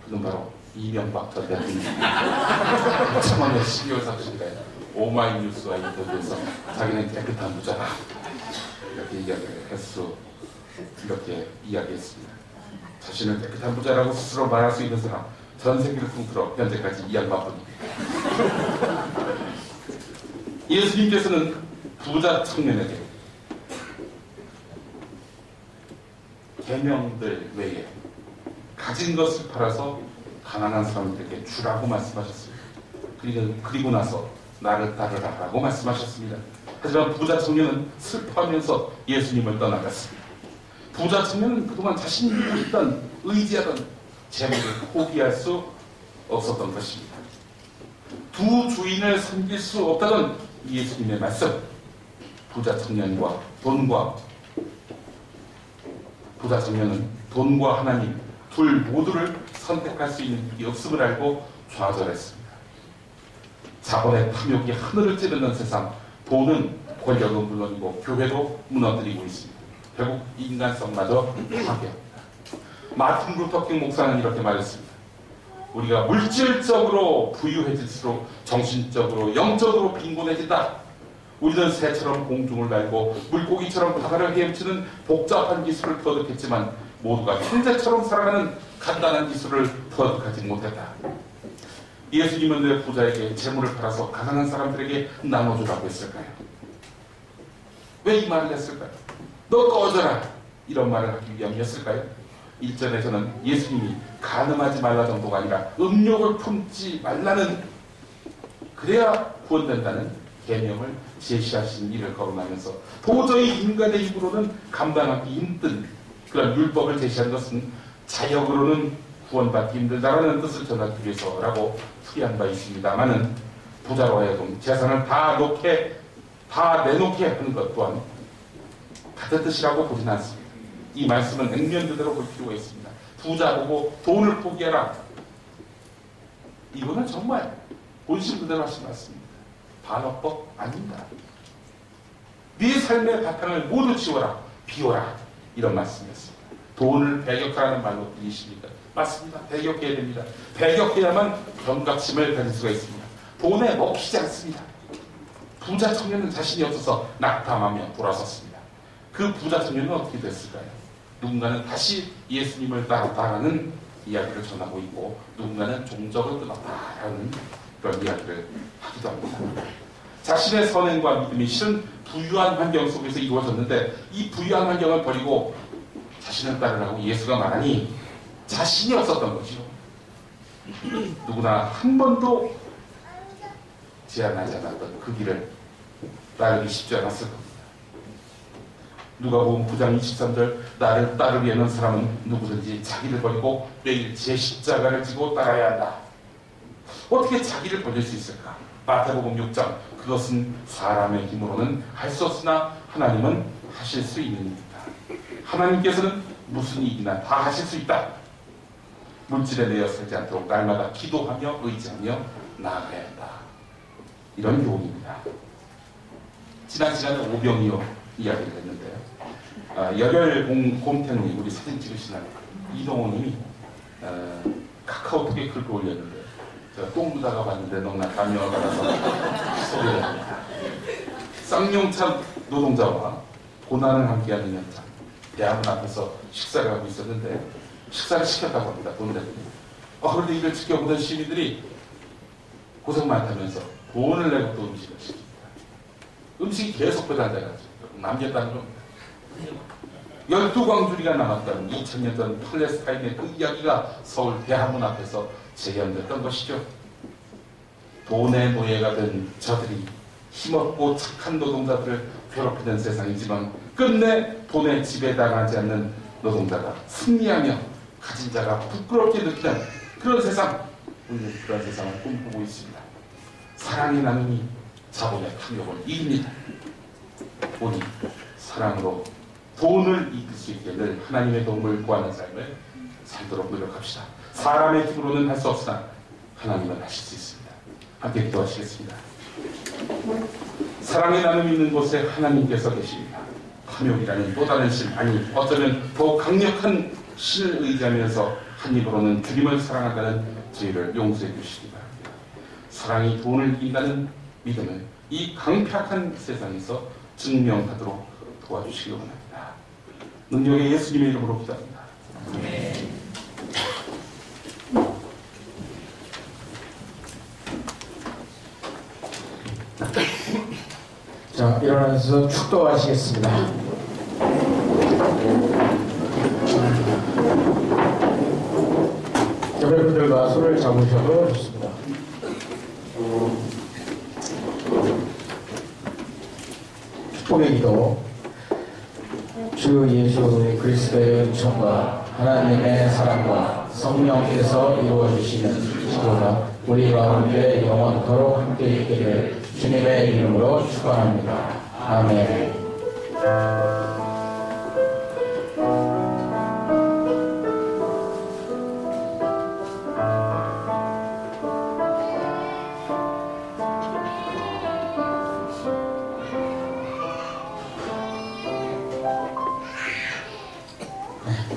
그는 바로 이명박 전 대통령. 2000년 12월 30일에 오마이뉴스와 인터뷰에서 자기는 깨끗한 부자다. 이렇게 이야기했습니다. 자신을 깨끗한 부자라고 스스로 말할 수 있는 사람, 전 세계를 통틀어 현재까지 이 양반뿐입니다. 예수님께서는 부자 청년에게 계명들 외에 가진 것을 팔아서 가난한 사람들에게 주라고 말씀하셨습니다. 그리고 나서 나를 따르라라고 말씀하셨습니다. 하지만 부자 청년은 슬퍼하면서 예수님을 떠나갔습니다. 부자 청년은 그동안 자신이 믿던, 의지하던 재물을 포기할 수 없었던 것입니다. 두 주인을 섬길 수 없다던 예수님의 말씀. 부자 청년은 돈과 하나님 둘 모두를 선택할 수 있는 길이 없음을 알고 좌절했습니다. 자본의 탐욕이 하늘을 찌르는 세상, 돈은 권력은 물론이고 교회도 무너뜨리고 있습니다. 결국 인간성마저 파괴합니다. 마틴 루터킹 목사는 이렇게 말했습니다. 우리가 물질적으로 부유해질수록 정신적으로, 영적으로 빈곤해진다. 우리는 새처럼 공중을 날고 물고기처럼 바다를 헤엄치는 복잡한 기술을 터득했지만 모두가 형제처럼 살아가는 간단한 기술을 터득하지 못했다. 예수님은 왜 부자에게 재물을 팔아서 가난한 사람들에게 나눠주라고 했을까요? 왜 이 말을 했을까요? 너 꺼져라! 이런 말을 하기 위함이었을까요? 1절에서는 예수님이 간음하지 말라 정도가 아니라 음욕을 품지 말라는, 그래야 구원된다는 계명을 제시하신 일을 거론하면서 도저히 인간의 입으로는 감당하기 힘든 그런 율법을 제시한 것은 자력으로는 구원받기 힘들다라는 뜻을 전하기 위해서라고 풀이한 바 있습니다만은 부자로 하여금 재산을 다 내놓게 하는 것 또한 같은 뜻이라고 보지는 않습니다. 이 말씀은 액면 그대로 볼 필요가 있습니다. 부자 보고 돈을 포기해라. 이거는 정말 본심 그대로 하신 말씀입니다. 반어법 아닙니다. 네 삶의 바탕을 모두 지워라, 비워라, 이런 말씀이었습니다. 돈을 배격하라는 말로 들리십니까? 맞습니다. 배격해야 됩니다. 배격해야만 경각심을 가질 수가 있습니다. 돈에 먹히지 않습니다. 부자 청년은 자신이 없어서 낙담하며 돌아섰습니다. 그 부자 청년은 어떻게 됐을까요? 누군가는 다시 예수님을 따랐다라는 이야기를 전하고 있고, 누군가는 종적을 끊었다라는 그런 이야기를 하기도 합니다. 자신의 선행과 믿음이 실은 부유한 환경 속에서 이루어졌는데, 이 부유한 환경을 버리고 자신을 따르라고 예수가 말하니 자신이 없었던 거죠. 누구나 한 번도 제안하지 않았던 그 길을 따르기 쉽지 않았을 겁니다. 누가복음 9장 23절, 나를 따르기 위한 사람은 누구든지 자기를 버리고 매일 제 십자가를 지고 따라야 한다. 어떻게 자기를 버릴 수 있을까? 마태복음 6장, 그것은 사람의 힘으로는 할 수 없으나 하나님은 하실 수 있는 일이다. 하나님께서는 무슨 일이나 다 하실 수 있다. 물질에 내어 살지 않도록 날마다 기도하며 의지하며 나아가야 한다. 이런 교훈입니다. 지난 시간에 오병이어 이야기를 했는데요. 열혈곰탱님, 우리 사진 찍으시는 이동호님이 카카오톡에 글을 올렸는데, 제가 똥 누다가 봤는데 너무나 감명을 받아서 소개를 합니다. 쌍용차 노동자와 고난을 함께하는 현장, 대학원 앞에서 식사를 하고 있었는데 식사를 시켰다고 합니다. 돈 내고. 그런데 이를 지켜보던 시민들이 고생 많다면서 돈을 내고 또 음식을 시킵니다. 음식이 계속 배달돼가지고 남겼다는 겁니다. 12광주리가 남았다는 2000년 전 팔레스타인의 그 이야기가 서울 대학문 앞에서 재현됐던 것이죠. 돈의 노예가 된 저들이 힘없고 착한 노동자들을 괴롭히는 세상이지만, 끝내 돈의 지배당하지 않는 노동자가 승리하며 가진 자가 부끄럽게 느끼는 그런 세상, 우리는 그런 세상을 꿈꾸고 있습니다. 사랑의 나눔이 자본의 탐욕을 이깁니다. 우리 사랑으로 돈을 이길 수 있게 늘 하나님의 도움을 구하는 삶을 살도록 노력합시다. 사람의 힘으로는 할 수 없으나 하나님은 하실 수 있습니다. 함께 기도하시겠습니다. 사랑의 나눔이 있는 곳에 하나님께서 계십니다. 탐욕이라는 또 다른 신, 아니 어쩌면 더 강력한 신을 의지하면서 한 입으로는 주님을 사랑한다는 저희를 용서해 주시기 바랍니다. 사랑이 돈을 이긴다는 믿음을 이 강팍한 세상에서 증명하도록 도와주시기 원합니다. 능력의 예수님의 이름으로 기도합니다. 자, 일어나셔서 축도하시겠습니다. 여러분들과 손을 잡으셔도 좋습니다. 축복의 기도. 주 예수 그리스도의 은총과 하나님의 사랑과 성령께서 이루어주시는 기도가 우리 가운데 영원토록 함께 있기를 주님의 이름으로 축원합니다. 아멘.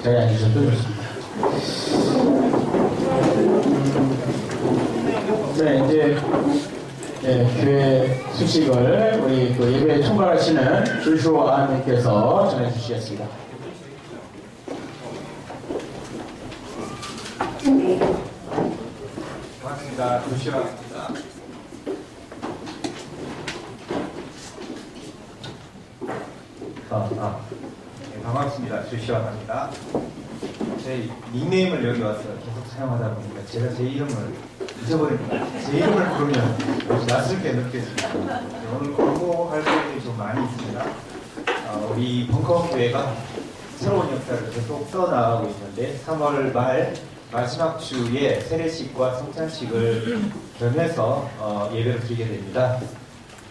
저희 앉으셔도 좋습니다. 네, 이제 교회 소식을 우리 그 예배 총괄하시는 조슈아 님께서 전해주시겠습니다. 반갑습니다. 조슈아입니다. 반갑습니다. 조슈아입니다. 제 닉네임을 여기 와서 계속 사용하다 보니까 제가 제 이름을 잊어버립니다. 제 이름을 부르면 낯설게 느껴집니다. 오늘 공부할 것들이 좀 많이 있습니다. 우리 벙커교회가 새로운 역사를 계속 써나가고 있는데 3월 말 마지막 주에 세례식과 성찬식을 겸해서 예배를 드리게 됩니다.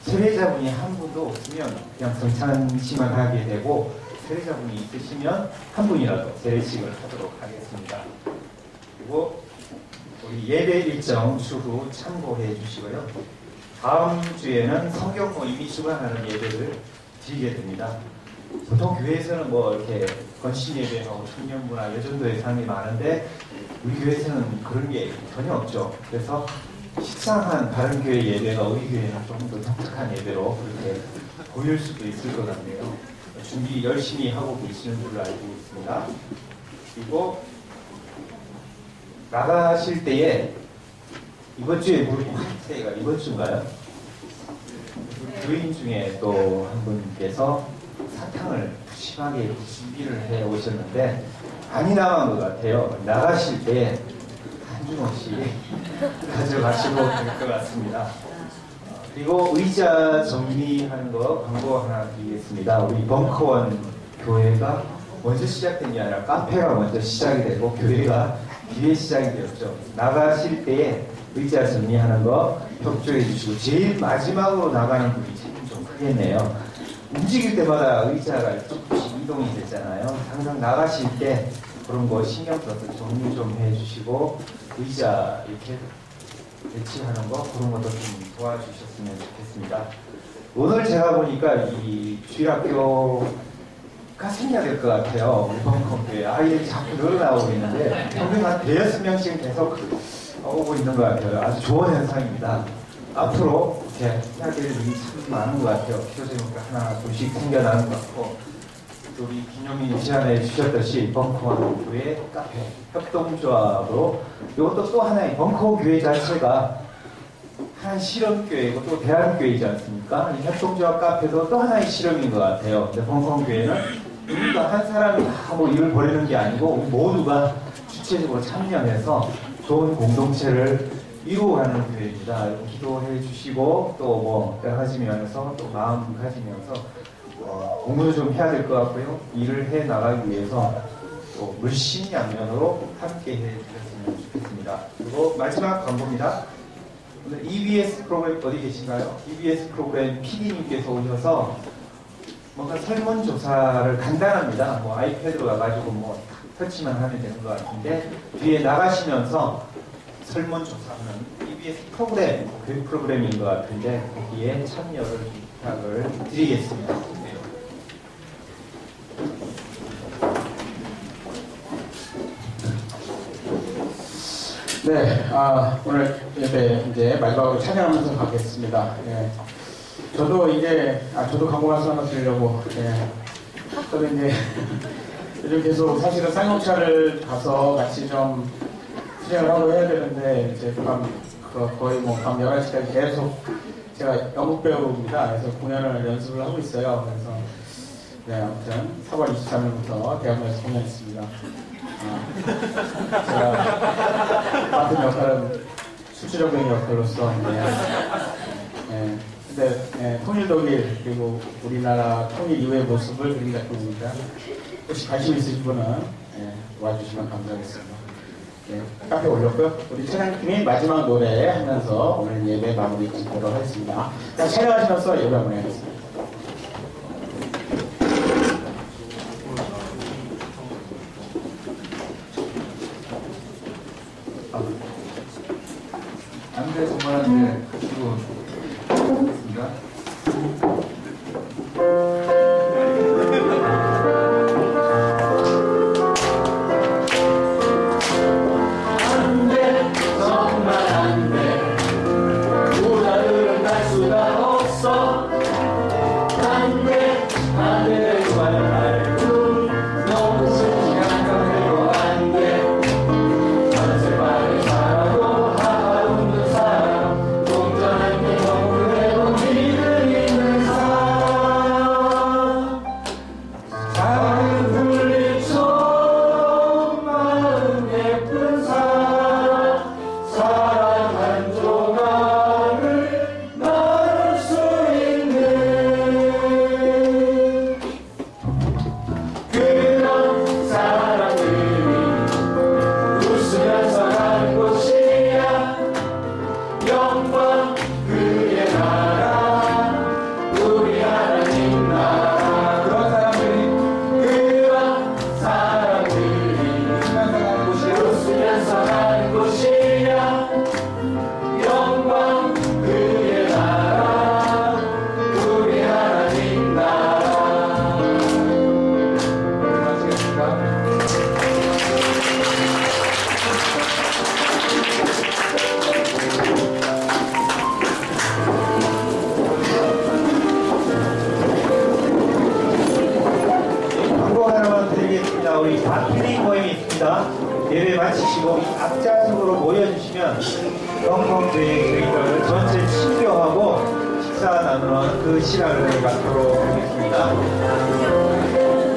세례자분이 한 분도 없으면 그냥 성찬식만 하게 되고 세례자분이 있으시면 한 분이라도 세례식을 하도록 하겠습니다. 그리고 우리 예배 일정 추후 참고해 주시고요. 다음 주에는 성경 모임이 주관하는 예배를 드리게 됩니다. 보통 교회에서는 뭐 이렇게 건신 예배하고 청년부나 여전도의 상이 많은데 우리 교회에서는 그런 게 전혀 없죠. 그래서 식상한 다른 교회 예배가 우리 교회는 좀 더 독특한 예배로 그렇게 보일 수도 있을 것 같네요. 준비 열심히 하고 계시는 줄로 알고 있습니다. 그리고 나가실 때에 이번 주에 무릎 확대가 이번 주인가요? 교인 중에 또 한 분께서 사탕을 심하게 준비를 해 오셨는데 많이 나간 것 같아요. 나가실 때 한 주먹씩 가져가시고 될 것 같습니다. 그리고 의자 정리하는 거 광고 하나 드리겠습니다. 우리 벙커원 교회가 먼저 시작된 게 아니라 카페가 먼저 시작이 되고 교회가 뒤에 시작이 되었죠. 나가실 때에 의자 정리하는 거 협조해 주시고 제일 마지막으로 나가는 분이 책임 좀 크겠네요. 움직일 때마다 의자가 조금씩 이동이 됐잖아요. 항상 나가실 때 그런 거 신경 써서 정리 좀 해주시고 의자 이렇게 배치하는 거 그런 것도 좀 도와주셨으면 좋겠습니다. 오늘 제가 보니까 이 주일학교가 생겨야 될 것 같아요. 우리 벙커교회 아이들이 자꾸 늘어나고 있는데 평균 한 5-6명씩 계속 오고 있는 것 같아요. 아주 좋은 현상입니다. 앞으로 이렇게 해야 될 일이 참 많은 것 같아요. 키워지니까 하나 둘씩 생겨나는 것 같고 또 우리 김용민이 제안해 주셨듯이 벙커원 교회 카페 협동조합으로 이것도 또 하나의 벙커 교회 자체가 한 실험교회이고 또 대안교회이지 않습니까? 이 협동조합 카페도 또 하나의 실험인 것 같아요. 근데 벙커 교회는 우리가 한 사람이 다 뭐 일을 벌이는 게 아니고 모두가 주체적으로 참여해서 좋은 공동체를 이루어가는 교회입니다. 기도해 주시고 또 뭐 여러 가지 면에서 또 마음 가지면서 공부도 좀 해야 될 것 같고요. 일을 해 나가기 위해서 또 물심양면으로 함께 해 주셨으면 좋겠습니다. 그리고 마지막 광고입니다. 오늘 EBS 프로그램 어디 계신가요? EBS 프로그램 PD님께서 오셔서 뭔가 설문조사를 간단합니다. 뭐 아이패드로 가가지고 뭐 터치만 하면 되는 것 같은데 뒤에 나가시면서 설문조사하는 EBS 프로그램, 그 프로그램인 것 같은데 거기에 참여를 부탁을 드리겠습니다. 네, 오늘 예배 이제 마지막으로 찬양하면서 가겠습니다. 예. 저도 이제, 저도 광고 말씀 하나 드리려고, 예. 저도 이제 요즘 계속 사실은 쌍용차를 가서 같이 좀 진행을 하고 해야 되는데, 이제 거의 뭐 밤 11시까지 계속 제가 연극배우입니다. 그래서 공연을 연습을 하고 있어요. 그래서, 네, 아무튼 4월 23일부터 대학로에서 공연했습니다. 제가 맡은 역할은 수치적인 역할로서 근데 통일 독일 그리고 우리나라 통일 이후의 모습을 그린 작품입니다. 혹시 관심 있으신 분은 와주시면 감사하겠습니다. 카페 올렸고요. 우리 찬양팀이 마지막 노래 하면서 오늘 예배 마무리 짓도록 하겠습니다. 찬양하시면서 예배 마무리하겠습니다. 안돼 정말 안돼 가지고 있습니다. 안돼 정말 안돼 부자들은 갈 수가 없어 안돼 안돼 정말 너무 심각하게도 안돼 전세 빨리 살아도 하루 없는 사람 동전한 게 너무 그래도 믿을 우리 다필링 모임이 있습니다. 예배 마치시고 앞좌석으로 모여주시면 벙벙대회를 전체 친교하고 식사 나누는 그 시간을 갖도록 하겠습니다.